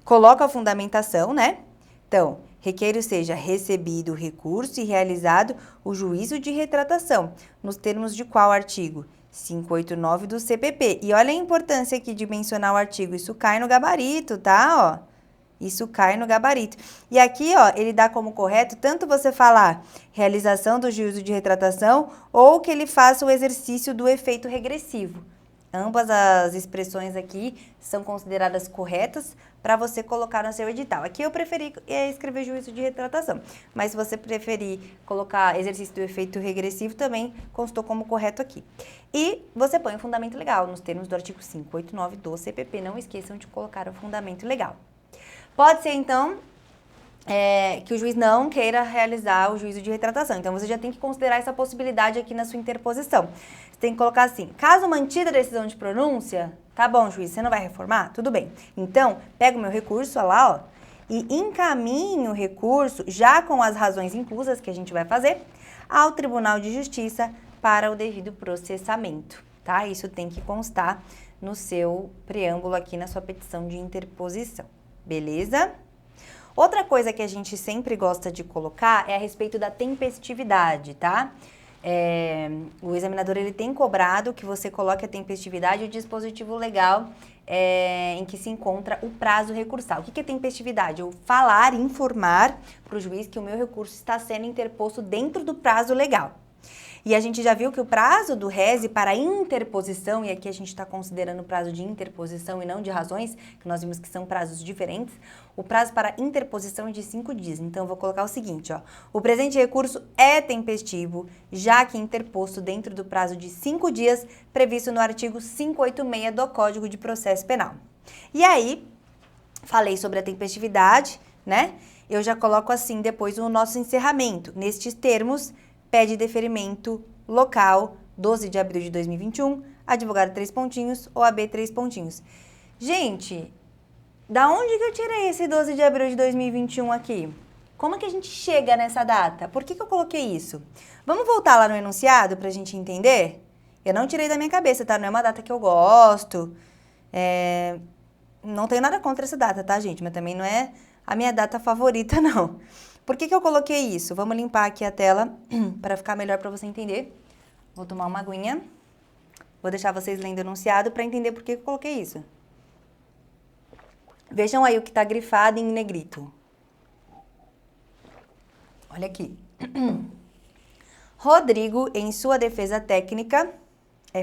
coloca a fundamentação, né? Então, requeiro seja recebido o recurso e realizado o juízo de retratação, nos termos de qual artigo? 589 do CPP. E olha a importância aqui de mencionar o artigo, isso cai no gabarito, tá? Isso cai no gabarito. E aqui, ele dá como correto tanto você falar realização do juízo de retratação ou que ele faça o exercício do efeito regressivo. Ambas as expressões aqui são consideradas corretas para você colocar no seu edital. Aqui eu preferi escrever juízo de retratação, mas se você preferir colocar exercício do efeito regressivo, também constou como correto aqui. E você põe o fundamento legal nos termos do artigo 589 do CPP. Não esqueçam de colocar o fundamento legal. Pode ser, então, que o juiz não queira realizar o juízo de retratação. Então, você já tem que considerar essa possibilidade aqui na sua interposição. Você tem que colocar assim, caso mantida a decisão de pronúncia, tá bom, juiz, você não vai reformar? Tudo bem. Então, pega o meu recurso, olha lá, ó, e encaminho o recurso, já com as razões inclusas que a gente vai fazer, ao Tribunal de Justiça para o devido processamento, tá? Isso tem que constar no seu preâmbulo aqui na sua petição de interposição, beleza? Outra coisa que a gente sempre gosta de colocar é a respeito da tempestividade, tá? O examinador ele tem cobrado que você coloque a tempestividade e o dispositivo legal em que se encontra o prazo recursal. O que é tempestividade? Eu falar, informar para o juiz que o meu recurso está sendo interposto dentro do prazo legal. E a gente já viu que o prazo do rese para interposição, e aqui a gente está considerando o prazo de interposição e não de razões, que nós vimos que são prazos diferentes, o prazo para interposição é de 5 dias. Então, eu vou colocar o seguinte, ó, o presente recurso é tempestivo, já que interposto dentro do prazo de 5 dias, previsto no artigo 586 do Código de Processo Penal. E aí, falei sobre a tempestividade, né? Eu já coloco assim depois o nosso encerramento. Nestes termos, pede deferimento local, 12 de abril de 2021, advogado 3 pontinhos, OAB 3 pontinhos. Gente, da onde que eu tirei esse 12 de abril de 2021 aqui? Como que a gente chega nessa data? Por que eu coloquei isso? Vamos voltar lá no enunciado pra gente entender? Eu não tirei da minha cabeça, tá? Não é uma data que eu gosto. Não tenho nada contra essa data, tá, gente? Mas também não é a minha data favorita, não. Por que eu coloquei isso? Vamos limpar aqui a tela para ficar melhor para você entender. Vou tomar uma aguinha. Vou deixar vocês lendo o enunciado para entender por que eu coloquei isso. Vejam aí o que está grifado em negrito. Olha aqui. Rodrigo, em sua defesa técnica,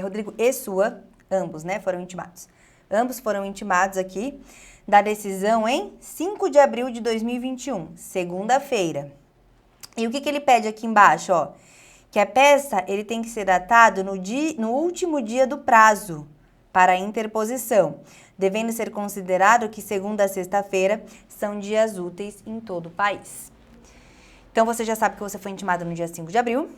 Rodrigo e sua, ambos, né, foram intimados. Ambos foram intimados aqui da decisão em 5 de abril de 2021, segunda-feira. E o que ele pede aqui embaixo, ó? Que a peça ele tem que ser datado no último dia do prazo para a interposição, devendo ser considerado que segunda a sexta-feira são dias úteis em todo o país. Então, você já sabe que você foi intimado no dia 5 de abril,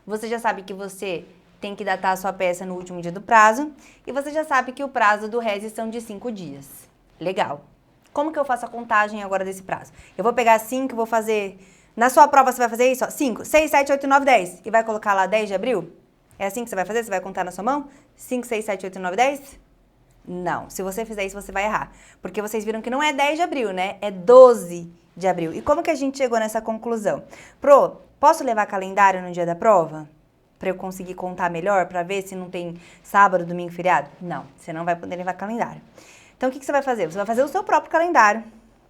você já sabe que você tem que datar a sua peça no último dia do prazo, e você já sabe que o prazo do rese são de 5 dias. Legal. Como que eu faço a contagem agora desse prazo? Eu vou pegar 5, vou fazer... Na sua prova você vai fazer isso, ó, 5, 6, 7, 8, 9, 10. E vai colocar lá 10 de abril? É assim que você vai fazer? Você vai contar na sua mão? 5, 6, 7, 8, 9, 10? Não. Se você fizer isso, você vai errar. Porque vocês viram que não é 10 de abril, né? É 12 de abril. E como que a gente chegou nessa conclusão? Posso levar calendário no dia da prova? Para eu conseguir contar melhor, para ver se não tem sábado, domingo, feriado? Não, você não vai poder levar calendário. Então, o que você vai fazer? Você vai fazer o seu próprio calendário,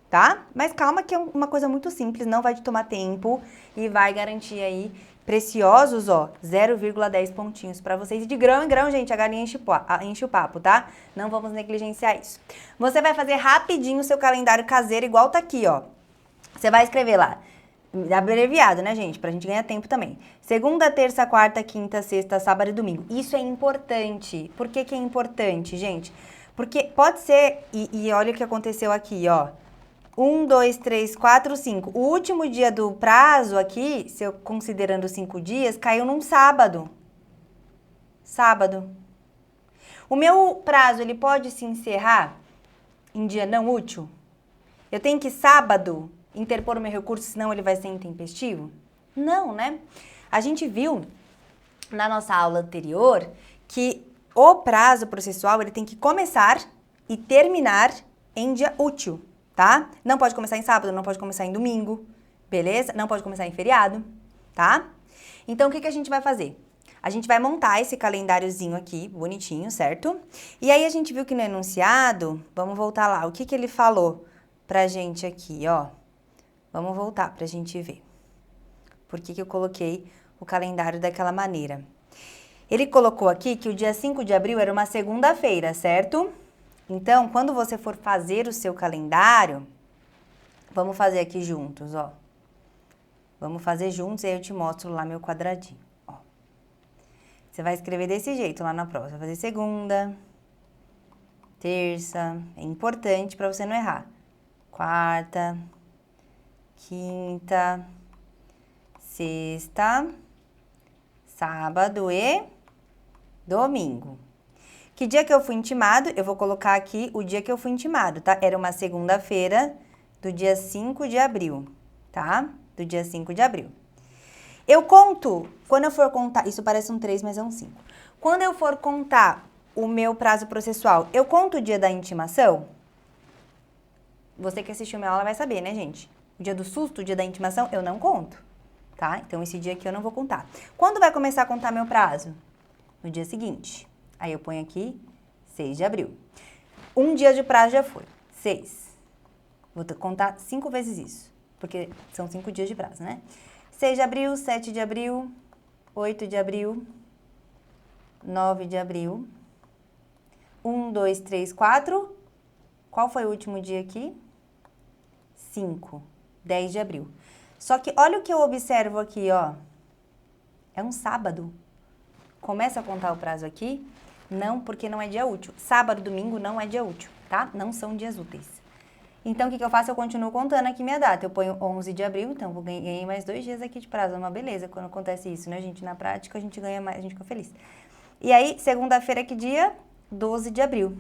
tá? Mas calma que é uma coisa muito simples, não vai te tomar tempo e vai garantir aí preciosos, ó, 0,10 pontinhos para vocês. E de grão em grão, gente, a galinha enche o papo, tá? Não vamos negligenciar isso. Você vai fazer rapidinho o seu calendário caseiro, igual tá aqui, ó. Você vai escrever lá, abreviado, né, gente? Pra gente ganhar tempo também. Segunda, terça, quarta, quinta, sexta, sábado e domingo. Isso é importante. Por que que é importante, gente? Porque pode ser, e olha o que aconteceu aqui, ó. 1, 2, 3, 4, 5. O último dia do prazo aqui, se eu considerando 5 dias, caiu num sábado. Sábado. O meu prazo, ele pode se encerrar em dia não útil? Eu tenho que sábado interpor o meu recurso, senão ele vai ser intempestivo? Não, né? A gente viu na nossa aula anterior que o prazo processual ele tem que começar e terminar em dia útil, tá? Não pode começar em sábado, não pode começar em domingo, beleza? Não pode começar em feriado, tá? Então, o que a gente vai fazer? A gente vai montar esse calendáriozinho aqui, bonitinho, certo? E aí, a gente viu que no enunciado, vamos voltar lá, o que ele falou pra gente aqui, ó? Vamos voltar pra gente ver. Por que eu coloquei o calendário daquela maneira? Ele colocou aqui que o dia 5 de abril era uma segunda-feira, certo? Então, quando você for fazer o seu calendário, vamos fazer aqui juntos, ó. Vamos fazer juntos e aí eu te mostro lá meu quadradinho, ó. Você vai escrever desse jeito lá na prova. Você vai fazer segunda, terça, é importante para você não errar. Quarta, quinta, sexta, sábado e domingo. Que dia que eu fui intimado? Eu vou colocar aqui o dia que eu fui intimado, tá? Era uma segunda-feira do dia 5 de abril, tá? Do dia 5 de abril. Eu conto, quando eu for contar, isso parece um 3, mas é um 5. Quando eu for contar o meu prazo processual, eu conto o dia da intimação? Você que assistiu minha aula vai saber, né, gente? O dia do susto, o dia da intimação, eu não conto, tá? Então, esse dia aqui eu não vou contar. Quando vai começar a contar meu prazo? No dia seguinte. Aí eu ponho aqui 6 de abril. Um dia de prazo já foi. 6. Vou contar 5 vezes isso, porque são 5 dias de prazo, né? 6 de abril, 7 de abril, 8 de abril, 9 de abril, 1, 2, 3, 4. Qual foi o último dia aqui? 5. 10 de abril. Só que olha o que eu observo aqui, ó. É um sábado. Começa a contar o prazo aqui? Não, porque não é dia útil. Sábado, domingo não é dia útil, tá? Não são dias úteis. Então, o que eu faço? Eu continuo contando aqui minha data. Eu ponho 11 de abril, então eu ganhei mais 2 dias aqui de prazo. É uma beleza quando acontece isso, né, gente? Na prática, a gente ganha mais, a gente fica feliz. E aí, segunda-feira, que dia? 12 de abril.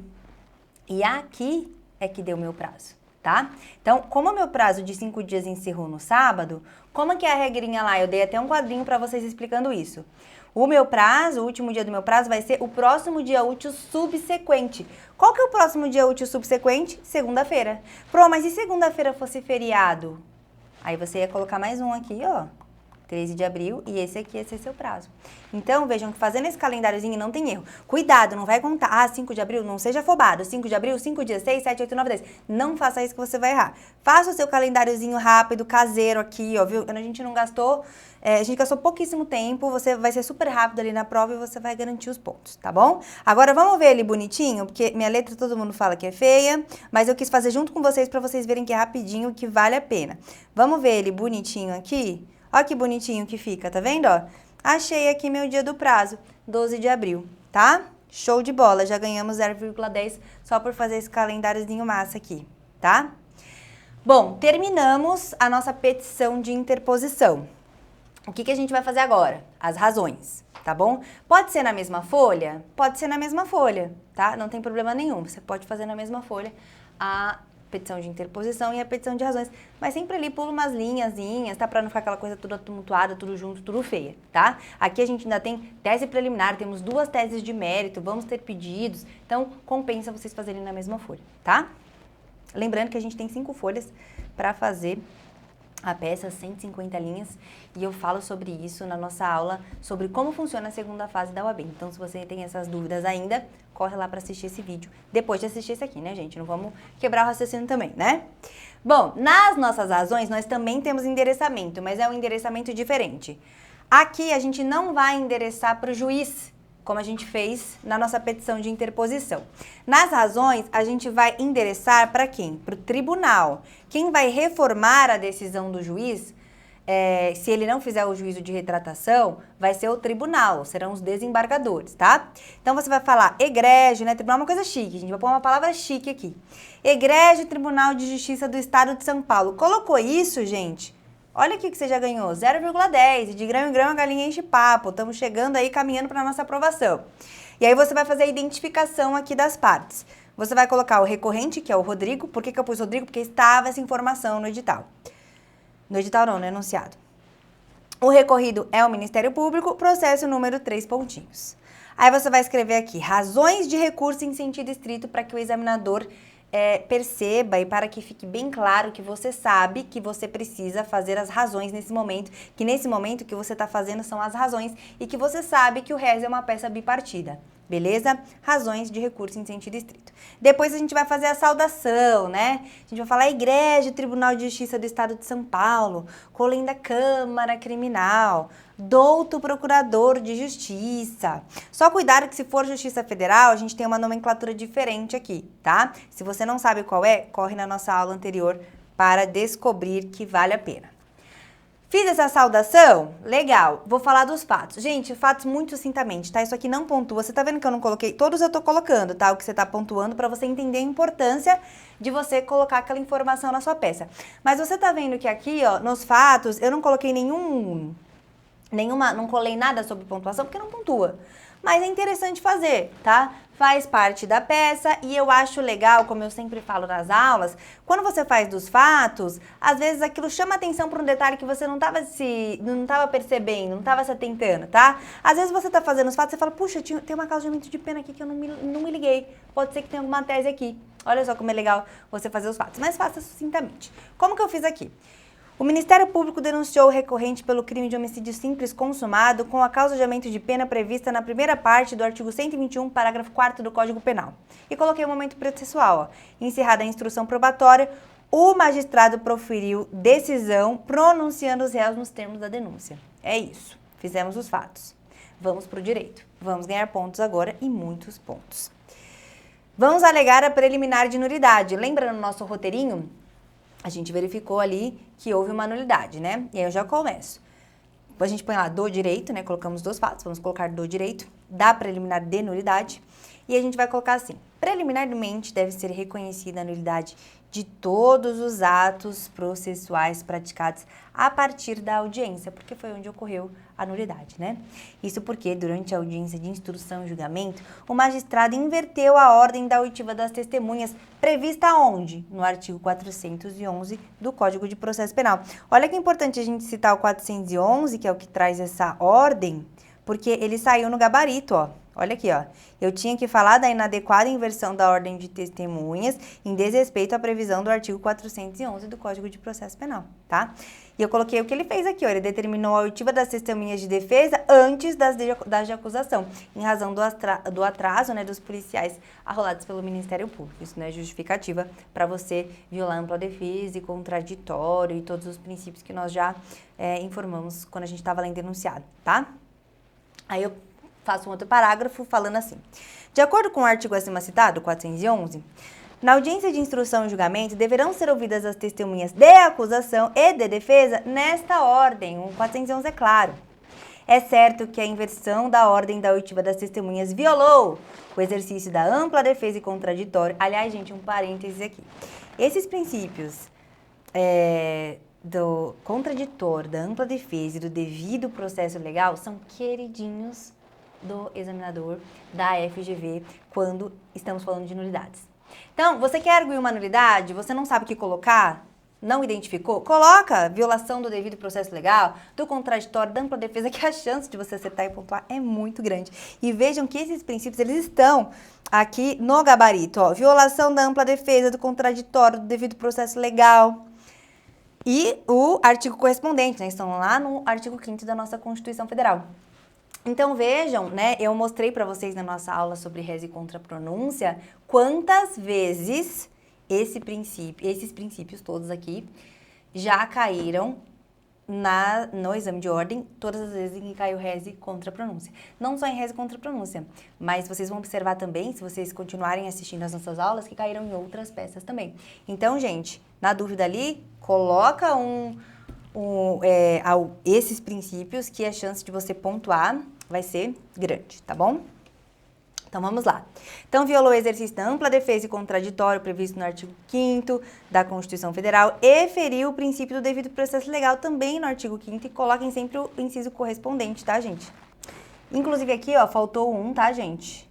E aqui é que deu meu prazo, tá? Então, como o meu prazo de 5 dias encerrou no sábado, como que é a regrinha lá? Eu dei até um quadrinho pra vocês explicando isso. O meu prazo, o último dia do meu prazo vai ser o próximo dia útil subsequente. Qual que é o próximo dia útil subsequente? Segunda-feira. Pro, mas e segunda-feira fosse feriado? Aí você ia colocar mais um aqui, ó. 13 de abril, e esse aqui ia ser seu prazo. Então, vejam que fazendo esse calendáriozinho não tem erro. Cuidado, não vai contar. Ah, 5 de abril, não seja afobado. 5 de abril, 5 dias, 6, 7, 8, 9, 10. Não faça isso que você vai errar. Faça o seu calendáriozinho rápido, caseiro aqui, ó, viu? A gente não gastou, a gente gastou pouquíssimo tempo, você vai ser super rápido ali na prova e você vai garantir os pontos, tá bom? Agora, vamos ver ele bonitinho, porque minha letra todo mundo fala que é feia, mas eu quis fazer junto com vocês pra vocês verem que é rapidinho, que vale a pena. Vamos ver ele bonitinho aqui? Olha que bonitinho que fica, tá vendo, ó? Achei aqui meu dia do prazo, 12 de abril, tá? Show de bola, já ganhamos 0,10 só por fazer esse calendáriozinho massa aqui, tá? Bom, terminamos a nossa petição de interposição. O que a gente vai fazer agora? As razões, tá bom? Pode ser na mesma folha? Pode ser na mesma folha, tá? Não tem problema nenhum, você pode fazer na mesma folha a petição de interposição e a petição de razões, mas sempre ali pula umas linhazinhas, tá? Pra não ficar aquela coisa toda tumultuada, tudo junto, tudo feia, tá? Aqui a gente ainda tem tese preliminar, temos 2 teses de mérito, vamos ter pedidos, então compensa vocês fazerem na mesma folha, tá? Lembrando que a gente tem 5 folhas para fazer a peça, 150 linhas, e eu falo sobre isso na nossa aula, sobre como funciona a segunda fase da UAB. Então, se você tem essas dúvidas ainda, corre lá para assistir esse vídeo, depois de assistir esse aqui, né, gente? Não vamos quebrar o raciocínio também, né? Bom, nas nossas razões, nós também temos endereçamento, mas é um endereçamento diferente. Aqui, a gente não vai endereçar para o juiz, como a gente fez na nossa petição de interposição. Nas razões, a gente vai endereçar para quem? Para o tribunal. Quem vai reformar a decisão do juiz, se ele não fizer o juízo de retratação, vai ser o tribunal, serão os desembargadores, tá? Então, você vai falar egrégio, né? Tribunal é uma coisa chique, a gente vai pôr uma palavra chique aqui. Egrégio Tribunal de Justiça do Estado de São Paulo. Colocou isso, gente? Olha aqui que você já ganhou, 0,10, de grão em grão a galinha enche papo, estamos chegando aí, caminhando para a nossa aprovação. E aí você vai fazer a identificação aqui das partes. Você vai colocar o recorrente, que é o Rodrigo. Por que eu pus Rodrigo? Porque estava essa informação no edital. No edital não, no enunciado. O recorrido é o Ministério Público, processo número 3 pontinhos. Aí você vai escrever aqui, razões de recurso em sentido estrito para que o examinador perceba e para que fique bem claro que você sabe que você precisa fazer as razões nesse momento, que nesse momento que você está fazendo são as razões e que você sabe que o réis é uma peça bipartida. Beleza? Razões de recurso em sentido estrito. Depois a gente vai fazer a saudação, né? A gente vai falar Igreja, Tribunal de Justiça do Estado de São Paulo, Colenda Câmara Criminal, douto Procurador de Justiça. Só cuidado que se for Justiça Federal, a gente tem uma nomenclatura diferente aqui, tá? Se você não sabe qual é, corre na nossa aula anterior para descobrir que vale a pena. Fiz essa saudação? Legal. Vou falar dos fatos. Gente, fatos muito sucintamente, tá? Isso aqui não pontua. Você tá vendo que eu não coloquei? Todos eu tô colocando, tá? O que você tá pontuando pra você entender a importância de você colocar aquela informação na sua peça. Mas você tá vendo que aqui, ó, nos fatos, eu não coloquei não colei nada sobre pontuação porque não pontua. Mas é interessante fazer, tá? Faz parte da peça e eu acho legal, como eu sempre falo nas aulas, quando você faz dos fatos, às vezes aquilo chama atenção para um detalhe que você não tava percebendo, não tava se atentando, tá? Às vezes você tá fazendo os fatos e fala, puxa, tem uma causa de aumento de pena aqui que eu não me liguei. Pode ser que tenha alguma tese aqui. Olha só como é legal você fazer os fatos, mas faça sucintamente. Como que eu fiz aqui? O Ministério Público denunciou o recorrente pelo crime de homicídio simples consumado com a causa de aumento de pena prevista na primeira parte do artigo 121, parágrafo 4º do Código Penal. E coloquei o momento processual, ó. Encerrada a instrução probatória, o magistrado proferiu decisão pronunciando os réus nos termos da denúncia. É isso. Fizemos os fatos. Vamos para o direito. Vamos ganhar pontos agora e muitos pontos. Vamos alegar a preliminar de nulidade. Lembra no nosso roteirinho? A gente verificou ali que houve uma nulidade, né? E aí eu já começo. A gente põe lá do direito, né? Colocamos dos fatos, vamos colocar do direito, da preliminar de nulidade. E a gente vai colocar assim, preliminarmente deve ser reconhecida a nulidade de todos os atos processuais praticados a partir da audiência, porque foi onde ocorreu a nulidade, né? Isso porque, durante a audiência de instrução e julgamento, o magistrado inverteu a ordem da oitiva das testemunhas, prevista onde? No artigo 411 do Código de Processo Penal. Olha que importante a gente citar o 411, que é o que traz essa ordem, porque ele saiu no gabarito, ó. Olha aqui, ó. Eu tinha que falar da inadequada inversão da ordem de testemunhas em desrespeito à previsão do artigo 411 do Código de Processo Penal, tá? E eu coloquei o que ele fez aqui, ó. Ele determinou a oitiva das testemunhas de defesa antes das de acusação, em razão do atraso, né, dos policiais arrolados pelo Ministério Público. Isso não é justificativa para você violar ampla defesa e contraditório e todos os princípios que nós já informamos quando a gente estava lendo enunciado, tá? Aí eu faço um outro parágrafo falando assim. De acordo com o artigo acima citado, 411, na audiência de instrução e julgamento deverão ser ouvidas as testemunhas de acusação e de defesa nesta ordem. O 411 é claro. É certo que a inversão da ordem da oitiva das testemunhas violou o exercício da ampla defesa e contraditório. Aliás, gente, um parêntese aqui. Esses princípios do contraditório, da ampla defesa e do devido processo legal são queridinhos do examinador da FGV quando estamos falando de nulidades. Então, você quer arguir uma nulidade, você não sabe o que colocar, não identificou? Coloca violação do devido processo legal, do contraditório, da ampla defesa, que a chance de você acertar e pontuar é muito grande. E vejam que esses princípios, eles estão aqui no gabarito, ó. Violação da ampla defesa, do contraditório, do devido processo legal. E o artigo correspondente, né? Estão lá no artigo 5º da nossa Constituição Federal. Então, vejam, né, eu mostrei para vocês na nossa aula sobre reze e contrapronúncia quantas vezes esses princípios todos aqui já caíram no exame de ordem, todas as vezes em que caiu reze e contrapronúncia. Não só em reze e contrapronúncia, mas vocês vão observar também, se vocês continuarem assistindo as nossas aulas, que caíram em outras peças também. Então, gente, na dúvida ali, coloca esses princípios que a chance de você pontuar vai ser grande, tá bom? Então, vamos lá. Então, violou o exercício da ampla defesa e contraditório previsto no artigo 5º da Constituição Federal e feriu o princípio do devido processo legal também no artigo 5º e coloquem sempre o inciso correspondente, tá, gente? Inclusive aqui, ó, faltou um, tá, gente?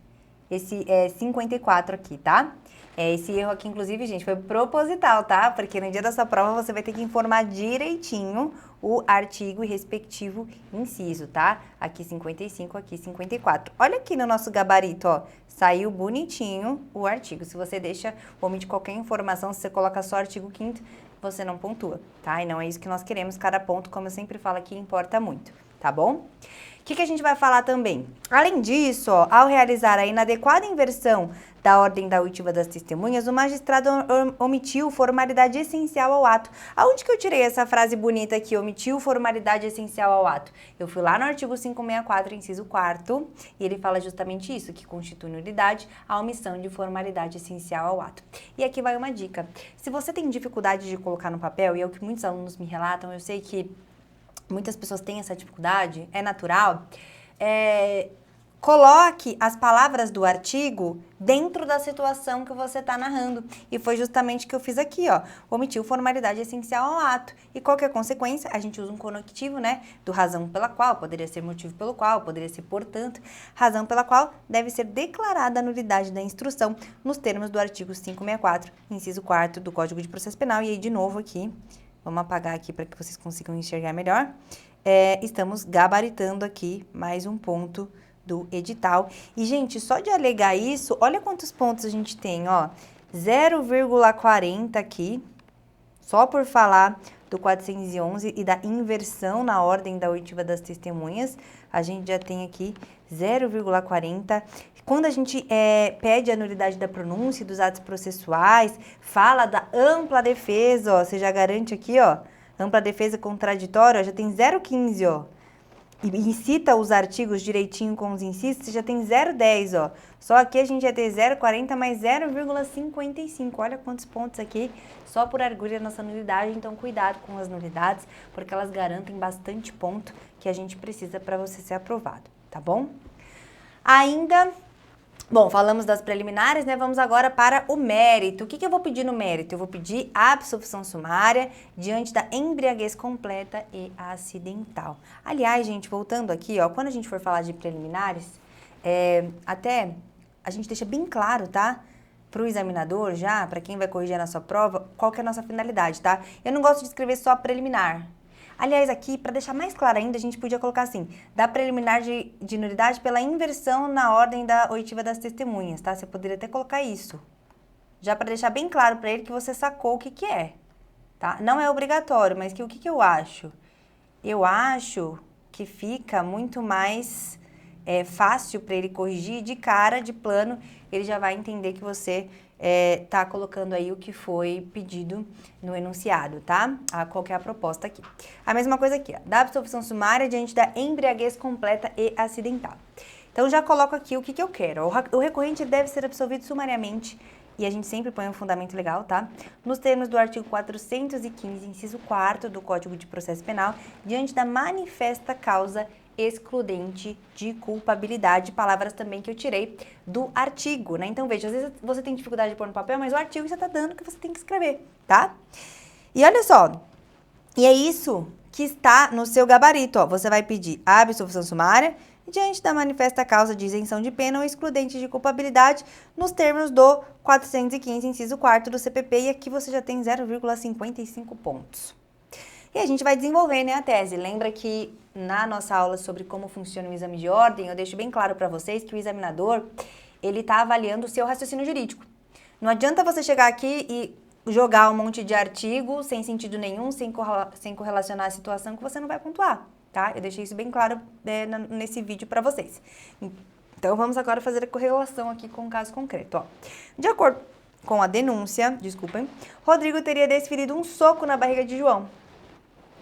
Esse é 54 aqui, tá? Esse erro aqui, inclusive, gente, foi proposital, tá? Porque no dia da sua prova você vai ter que informar direitinho o artigo e respectivo inciso, tá? Aqui 55, aqui 54. Olha aqui no nosso gabarito, ó. Saiu bonitinho o artigo. Se você omite qualquer informação, se você coloca só artigo 5º, você não pontua, tá? E não é isso que nós queremos. Cada ponto, como eu sempre falo aqui, importa muito, tá bom? O que a gente vai falar também? Além disso, ó, ao realizar a inadequada inversão da ordem da oitiva das testemunhas, o magistrado omitiu formalidade essencial ao ato. Aonde que eu tirei essa frase bonita aqui, omitiu formalidade essencial ao ato? Eu fui lá no artigo 564, inciso 4º, e ele fala justamente isso, que constitui nulidade a omissão de formalidade essencial ao ato. E aqui vai uma dica. Se você tem dificuldade de colocar no papel, e é o que muitos alunos me relatam, eu sei que muitas pessoas têm essa dificuldade, é natural, coloque as palavras do artigo dentro da situação que você está narrando. E foi justamente o que eu fiz aqui, ó. Omitiu formalidade essencial ao ato. E qual que é a consequência? A gente usa um conectivo, né? Do razão pela qual, poderia ser motivo pelo qual, poderia ser portanto. Razão pela qual deve ser declarada a nulidade da instrução nos termos do artigo 564, inciso 4º do Código de Processo Penal. E aí, de novo aqui, vamos apagar aqui para que vocês consigam enxergar melhor. Estamos gabaritando aqui mais um ponto do edital. E, gente, só de alegar isso, olha quantos pontos a gente tem, ó. 0,40 aqui, só por falar do 411 e da inversão na ordem da oitiva das testemunhas, a gente já tem aqui 0,40. Quando a gente pede a nulidade da pronúncia e dos atos processuais, fala da ampla defesa, ó, você já garante aqui, ó, ampla defesa contraditória, ó, já tem 0,15, ó. E cita os artigos direitinho com os incisos, você já tem 0,10, ó. Só aqui a gente ia ter 0,40 mais 0,55. Olha quantos pontos aqui, só por arguir a nossa nulidade. Então, cuidado com as nulidades, porque elas garantem bastante ponto que a gente precisa para você ser aprovado, tá bom? Ainda... Bom, falamos das preliminares, né? Vamos agora para o mérito. O que eu vou pedir no mérito? Eu vou pedir a absolvição sumária diante da embriaguez completa e acidental. Aliás, gente, voltando aqui, ó, quando a gente for falar de preliminares, até a gente deixa bem claro, tá? Para o examinador já, para quem vai corrigir na sua prova, qual que é a nossa finalidade, tá? Eu não gosto de escrever só preliminar. Aliás, aqui, para deixar mais claro ainda, a gente podia colocar assim, da preliminar de nulidade pela inversão na ordem da oitiva das testemunhas, tá? Você poderia até colocar isso, já para deixar bem claro para ele que você sacou o que é, tá? Não é obrigatório, mas o que eu acho? Eu acho que fica muito mais fácil para ele corrigir de cara, de plano, ele já vai entender que você tá colocando aí o que foi pedido no enunciado, tá? Qual que é a proposta aqui. A mesma coisa aqui, ó, da absolvição sumária diante da embriaguez completa e acidental. Então, já coloco aqui o que eu quero. O recorrente deve ser absolvido sumariamente, e a gente sempre põe um fundamento legal, tá? Nos termos do artigo 415, inciso 4º do Código de Processo Penal, diante da manifesta causa excludente de culpabilidade, palavras também que eu tirei do artigo, né? Então, veja, às vezes você tem dificuldade de pôr no papel, mas o artigo já tá dando que você tem que escrever, tá? E olha só, e é isso que está no seu gabarito, ó. Você vai pedir a absolvição sumária diante da manifesta causa de isenção de pena ou excludente de culpabilidade nos termos do 415, inciso 4º do CPP, e aqui você já tem 0,55 pontos. E a gente vai desenvolver, né, a tese. Lembra que na nossa aula sobre como funciona o exame de ordem, eu deixo bem claro para vocês que o examinador, ele tá avaliando o seu raciocínio jurídico. Não adianta você chegar aqui e jogar um monte de artigo sem sentido nenhum, sem correlacionar a situação, que você não vai pontuar, tá? Eu deixei isso bem claro nesse vídeo para vocês. Então, vamos agora fazer a correlação aqui com o caso concreto, ó. De acordo com a denúncia, desculpem, Rodrigo teria desferido um soco na barriga de João,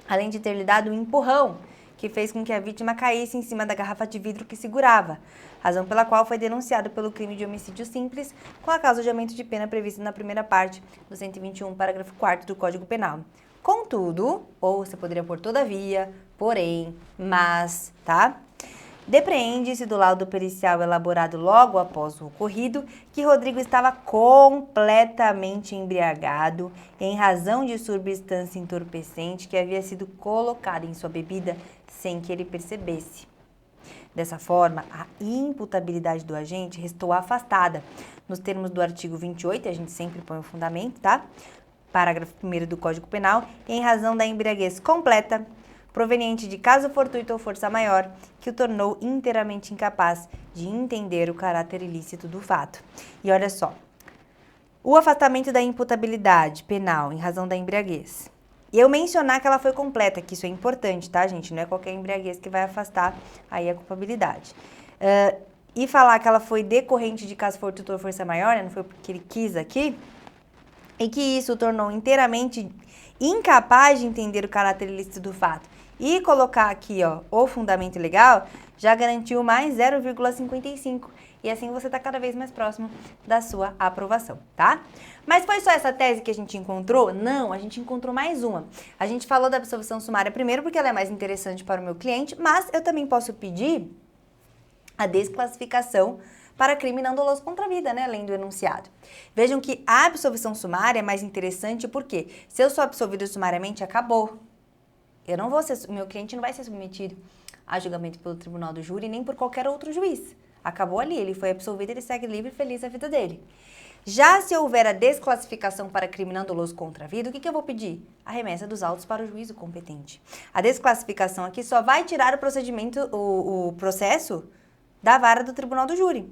além de ter lhe dado um empurrão que fez com que a vítima caísse em cima da garrafa de vidro que segurava, razão pela qual foi denunciado pelo crime de homicídio simples com a causa de aumento de pena prevista na primeira parte do 121, parágrafo 4º do Código Penal. Contudo, ou você poderia pôr todavia, porém, mas, tá? Depreende-se do laudo pericial elaborado logo após o ocorrido que Rodrigo estava completamente embriagado em razão de substância entorpecente que havia sido colocada em sua bebida sem que ele percebesse. Dessa forma, a imputabilidade do agente restou afastada. Nos termos do artigo 28, a gente sempre põe o fundamento, tá? Parágrafo 1º do Código Penal, em razão da embriaguez completa, proveniente de caso fortuito ou força maior, que o tornou inteiramente incapaz de entender o caráter ilícito do fato. E olha só, o afastamento da imputabilidade penal em razão da embriaguez. E eu mencionar que ela foi completa, que isso é importante, tá, gente? Não é qualquer embriaguez que vai afastar aí a culpabilidade. E falar que ela foi decorrente de caso fortuito ou força maior, né? Não foi porque ele quis aqui, e que isso o tornou inteiramente incapaz de entender o caráter ilícito do fato. E colocar aqui, ó, o fundamento legal, já garantiu mais 0,55. e assim você está cada vez mais próximo da sua aprovação, tá? Mas foi só essa tese que a gente encontrou? Não, a gente encontrou mais uma. A gente falou da absolvição sumária primeiro porque ela é mais interessante para o meu cliente, mas eu também posso pedir a desclassificação para crime não doloso contra a vida, né, além do enunciado. Vejam que a absolvição sumária é mais interessante porque se eu sou absolvido sumariamente, acabou. Eu não vou ser, meu cliente não vai ser submetido a julgamento pelo tribunal do júri nem por qualquer outro juiz. Acabou ali, ele foi absolvido, ele segue livre e feliz a vida dele. Já se houver a desclassificação para crime não doloso contra a vida, o que eu vou pedir? A remessa dos autos para o juízo competente. A desclassificação aqui só vai tirar o procedimento, o processo da vara do tribunal do júri.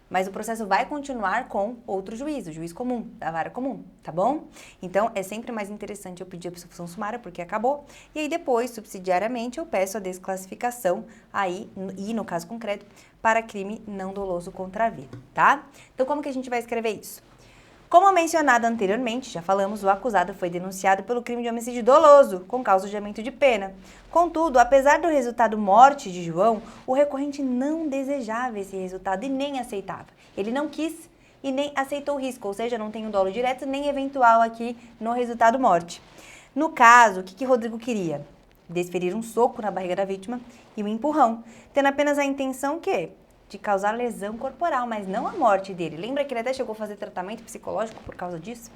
Mas o processo vai continuar com outro juiz, o juiz comum, da vara comum, tá bom? Então, é sempre mais interessante eu pedir a absolvição sumária, porque acabou. E aí, depois, subsidiariamente, eu peço a desclassificação aí, e no caso concreto, para crime não doloso contra a vida, tá? Então, como que a gente vai escrever isso? Como mencionado anteriormente, já falamos, o acusado foi denunciado pelo crime de homicídio doloso, com causa de aumento de pena. Contudo, apesar do resultado morte de João, o recorrente não desejava esse resultado e nem aceitava. Ele não quis e nem aceitou o risco, ou seja, não tem um dolo direto nem eventual aqui no resultado morte. No caso, o que Rodrigo queria? Desferir um soco na barriga da vítima e um empurrão, tendo apenas a intenção que de causar lesão corporal, mas não a morte dele. Lembra que ele até chegou a fazer tratamento psicológico por causa disso?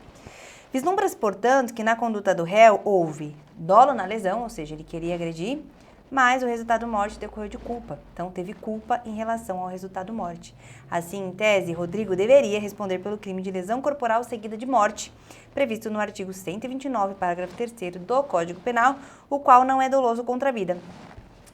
Vislumbra-se, portanto, que na conduta do réu houve dolo na lesão, ou seja, ele queria agredir, mas o resultado morte decorreu de culpa. Então, teve culpa em relação ao resultado morte. Assim, em tese, Rodrigo deveria responder pelo crime de lesão corporal seguida de morte, previsto no artigo 129, parágrafo 3º do Código Penal, o qual não é doloso contra a vida.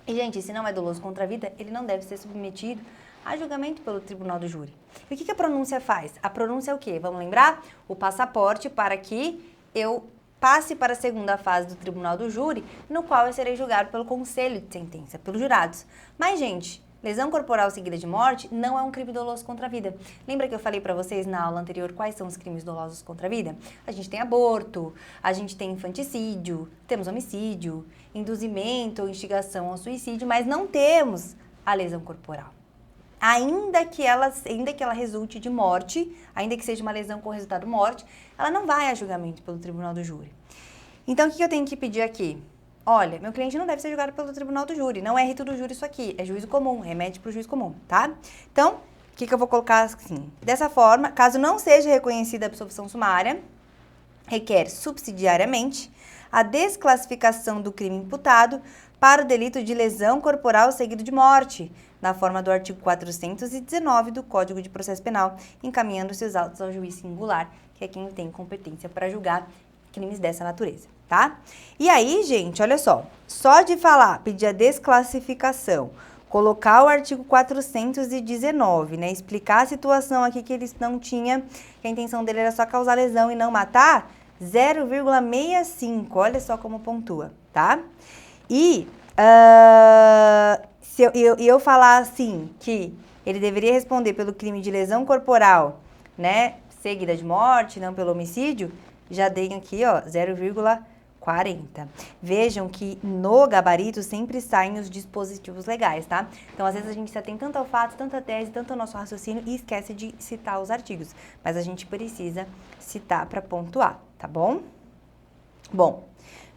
E, gente, se não é doloso contra a vida, ele não deve ser submetido a julgamento pelo tribunal do júri. E o que a pronúncia faz? A pronúncia é o quê? Vamos lembrar? O passaporte para que eu passe para a segunda fase do tribunal do júri, no qual eu serei julgado pelo conselho de sentença, pelos jurados. Mas, gente, lesão corporal seguida de morte não é um crime doloso contra a vida. Lembra que eu falei para vocês na aula anterior quais são os crimes dolosos contra a vida? A gente tem aborto, a gente tem infanticídio, temos homicídio, induzimento ou instigação ao suicídio, mas não temos a lesão corporal. Ainda que ela resulte de morte, ainda que seja uma lesão com resultado morte, ela não vai a julgamento pelo tribunal do júri. Então, o que eu tenho que pedir aqui? Olha, meu cliente não deve ser julgado pelo tribunal do júri, não é rito do júri isso aqui, é juízo comum, remete para o juiz comum, tá? Então, o que eu vou colocar assim? Dessa forma, caso não seja reconhecida a absolvição sumária, requer subsidiariamente a desclassificação do crime imputado para o delito de lesão corporal seguido de morte, na forma do artigo 419 do Código de Processo Penal, encaminhando seus autos ao juiz singular, que é quem tem competência para julgar crimes dessa natureza, tá? E aí, gente, olha só de falar, pedir a desclassificação, colocar o artigo 419, né, explicar a situação aqui que eles não tinham, que a intenção dele era só causar lesão e não matar, 0,65, olha só como pontua, tá? E se eu falar assim, que ele deveria responder pelo crime de lesão corporal, né, seguida de morte, não pelo homicídio, já dei aqui, ó, 0,40. Vejam que no gabarito sempre saem os dispositivos legais, tá? Então, às vezes a gente se atém tanto ao fato, tanta tese, tanto ao nosso raciocínio e esquece de citar os artigos. Mas a gente precisa citar para pontuar, tá bom? Bom,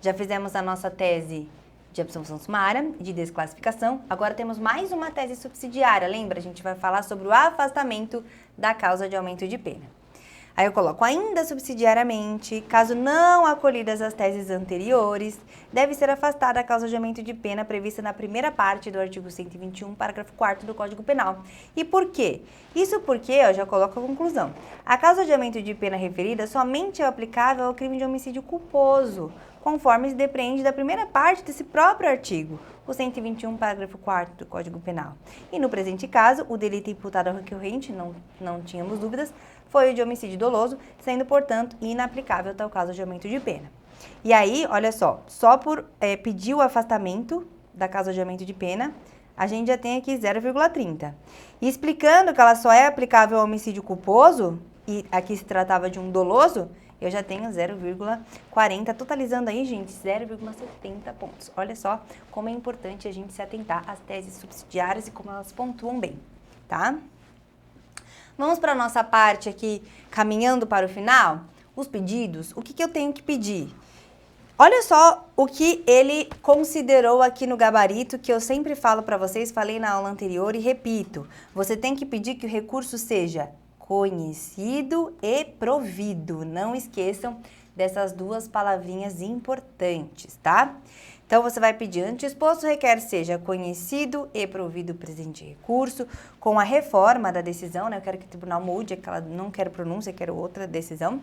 já fizemos a nossa tese de absolvição sumária, de desclassificação. Agora temos mais uma tese subsidiária, lembra? A gente vai falar sobre o afastamento da causa de aumento de pena. Aí eu coloco ainda subsidiariamente, caso não acolhidas as teses anteriores, deve ser afastada a causa de aumento de pena prevista na primeira parte do artigo 121, parágrafo 4º do Código Penal. E por quê? Isso porque, eu já coloco a conclusão. A causa de aumento de pena referida somente é aplicável ao crime de homicídio culposo, conforme se depreende da primeira parte desse próprio artigo, o 121, parágrafo 4º do Código Penal. E no presente caso, o delito imputado ao recorrente, não tínhamos dúvidas, foi o de homicídio doloso, sendo, portanto, inaplicável tal caso de aumento de pena. E aí, olha só por pedir o afastamento da causa de aumento de pena, a gente já tem aqui 0,30. E explicando que ela só é aplicável ao homicídio culposo, e aqui se tratava de um doloso, eu já tenho 0,40, totalizando aí, gente, 0,70 pontos. Olha só como é importante a gente se atentar às teses subsidiárias e como elas pontuam bem, tá? Vamos para a nossa parte aqui, caminhando para o final? Os pedidos, o que eu tenho que pedir? Olha só o que ele considerou aqui no gabarito, que eu sempre falo para vocês, falei na aula anterior e repito. Você tem que pedir que o recurso seja conhecido e provido. Não esqueçam dessas duas palavrinhas importantes, tá? Então, você vai pedir, antexposto requer seja conhecido e provido o presente recurso, com a reforma da decisão, né? Eu quero que o tribunal mude, aquela, não quero pronúncia, quero outra decisão.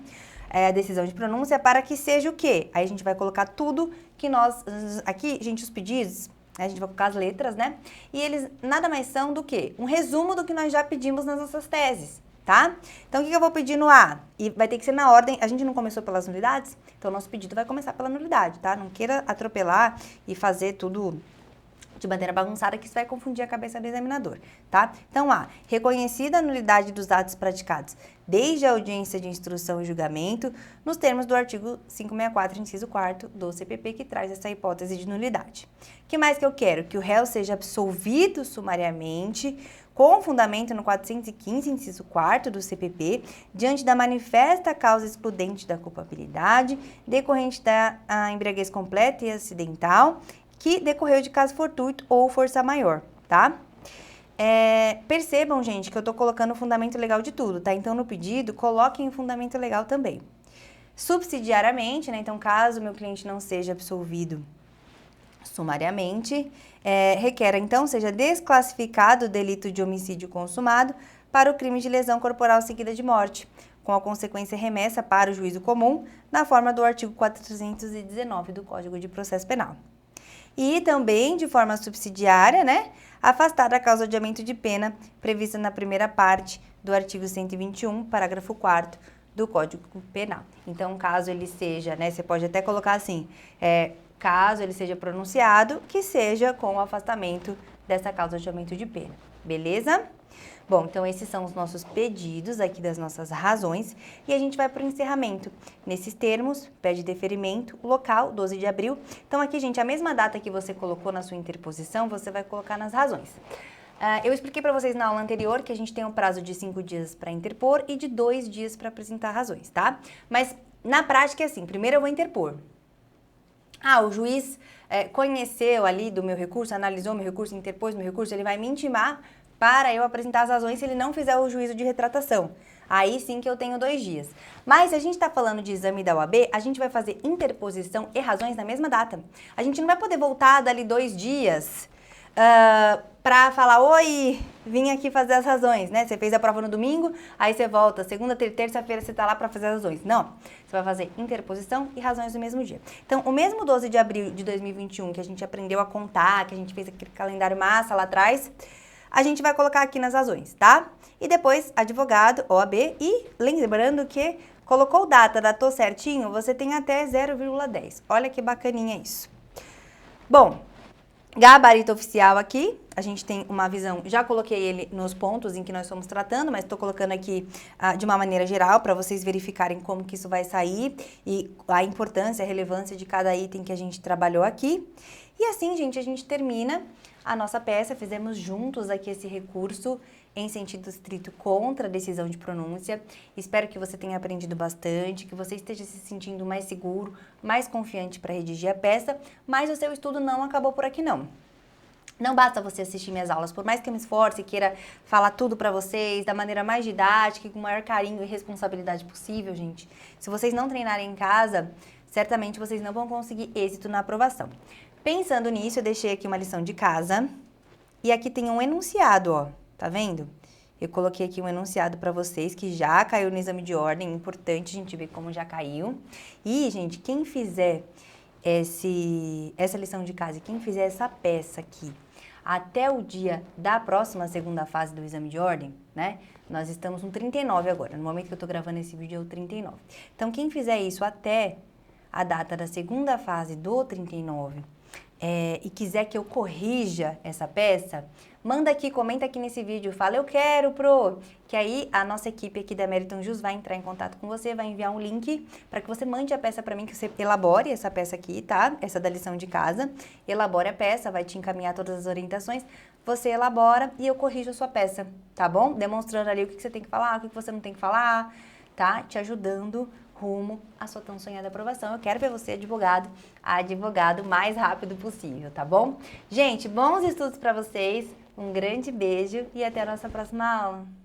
A decisão de pronúncia para que seja o quê? Aí a gente vai colocar tudo que nós... Aqui, gente, os pedidos, a gente vai colocar as letras, né? E eles nada mais são do que um resumo do que nós já pedimos nas nossas teses, tá? Então, o que eu vou pedir no A? E vai ter que ser na ordem... A gente não começou pelas nulidades? Então, o nosso pedido vai começar pela nulidade, tá? Não queira atropelar e fazer tudo de maneira bagunçada, que isso vai confundir a cabeça do examinador, tá? Então, A, reconhecida a nulidade dos atos praticados desde a audiência de instrução e julgamento, nos termos do artigo 564, inciso 4º do CPP, que traz essa hipótese de nulidade. O que mais que eu quero? Que o réu seja absolvido sumariamente, com fundamento no 415, inciso 4º do CPP, diante da manifesta causa excludente da culpabilidade, decorrente da embriaguez completa e acidental, que decorreu de caso fortuito ou força maior, tá? Percebam, gente, que eu tô colocando o fundamento legal de tudo, tá? Então, no pedido, coloquem o fundamento legal também. Subsidiariamente, né? Então, caso o meu cliente não seja absolvido sumariamente, requer, então, seja desclassificado o delito de homicídio consumado para o crime de lesão corporal seguida de morte, com a consequência remessa para o juízo comum, na forma do artigo 419 do Código de Processo Penal. E também, de forma subsidiária, né, afastar a causa de adiamento de pena prevista na primeira parte do artigo 121, parágrafo 4º do Código Penal. Então, caso ele seja, né, você pode até colocar assim, caso ele seja pronunciado, que seja com o afastamento dessa causa de adiamento de pena, beleza? Bom, então esses são os nossos pedidos aqui das nossas razões e a gente vai para o encerramento. Nesses termos, pede deferimento, local, 12 de abril. Então aqui, gente, a mesma data que você colocou na sua interposição, você vai colocar nas razões. Eu expliquei para vocês na aula anterior que a gente tem um prazo de 5 dias para interpor e de 2 dias para apresentar razões, tá? Mas na prática é assim, primeiro eu vou interpor. O juiz conheceu ali do meu recurso, analisou meu recurso, interpôs meu recurso, ele vai me intimar para eu apresentar as razões se ele não fizer o juízo de retratação. Aí sim que eu tenho 2 dias. Mas se a gente está falando de exame da OAB, a gente vai fazer interposição e razões na mesma data. A gente não vai poder voltar dali 2 dias para falar, oi, vim aqui fazer as razões, né? Você fez a prova no domingo, aí você volta, segunda, terça-feira você está lá para fazer as razões. Não, você vai fazer interposição e razões no mesmo dia. Então, o mesmo 12 de abril de 2021 que a gente aprendeu a contar, que a gente fez aquele calendário massa lá atrás, a gente vai colocar aqui nas razões, tá? E depois, advogado, OAB, e lembrando que colocou data, datou certinho, você tem até 0,10. Olha que bacaninha isso. Bom, gabarito oficial aqui, a gente tem uma visão, já coloquei ele nos pontos em que nós estamos tratando, mas estou colocando aqui de uma maneira geral para vocês verificarem como que isso vai sair e a importância, a relevância de cada item que a gente trabalhou aqui. E assim, gente, a gente termina a nossa peça, fizemos juntos aqui esse recurso em sentido estrito contra a decisão de pronúncia. Espero que você tenha aprendido bastante, que você esteja se sentindo mais seguro, mais confiante para redigir a peça, mas o seu estudo não acabou por aqui não. Não basta você assistir minhas aulas, por mais que eu me esforce e queira falar tudo para vocês da maneira mais didática e com o maior carinho e responsabilidade possível, gente. Se vocês não treinarem em casa, certamente vocês não vão conseguir êxito na aprovação. Pensando nisso, eu deixei aqui uma lição de casa e aqui tem um enunciado, ó, tá vendo? Eu coloquei aqui um enunciado para vocês que já caiu no exame de ordem, importante a gente ver como já caiu. E, gente, quem fizer essa lição de casa e quem fizer essa peça aqui até o dia da próxima segunda fase do exame de ordem, né? Nós estamos no 39 agora, no momento que eu tô gravando esse vídeo é o 39. Então, quem fizer isso até a data da segunda fase do 39, e quiser que eu corrija essa peça, manda aqui, comenta aqui nesse vídeo, fala eu quero, Pro, que aí a nossa equipe aqui da Meriton Jus vai entrar em contato com você, vai enviar um link para que você mande a peça para mim, que você elabore essa peça aqui, tá? Essa da lição de casa, elabore a peça, vai te encaminhar todas as orientações, você elabora e eu corrijo a sua peça, tá bom? Demonstrando ali o que você tem que falar, o que você não tem que falar, tá? Te ajudando rumo à sua tão sonhada aprovação. Eu quero ver você advogado o mais rápido possível, tá bom? Gente, bons estudos para vocês, um grande beijo e até a nossa próxima aula.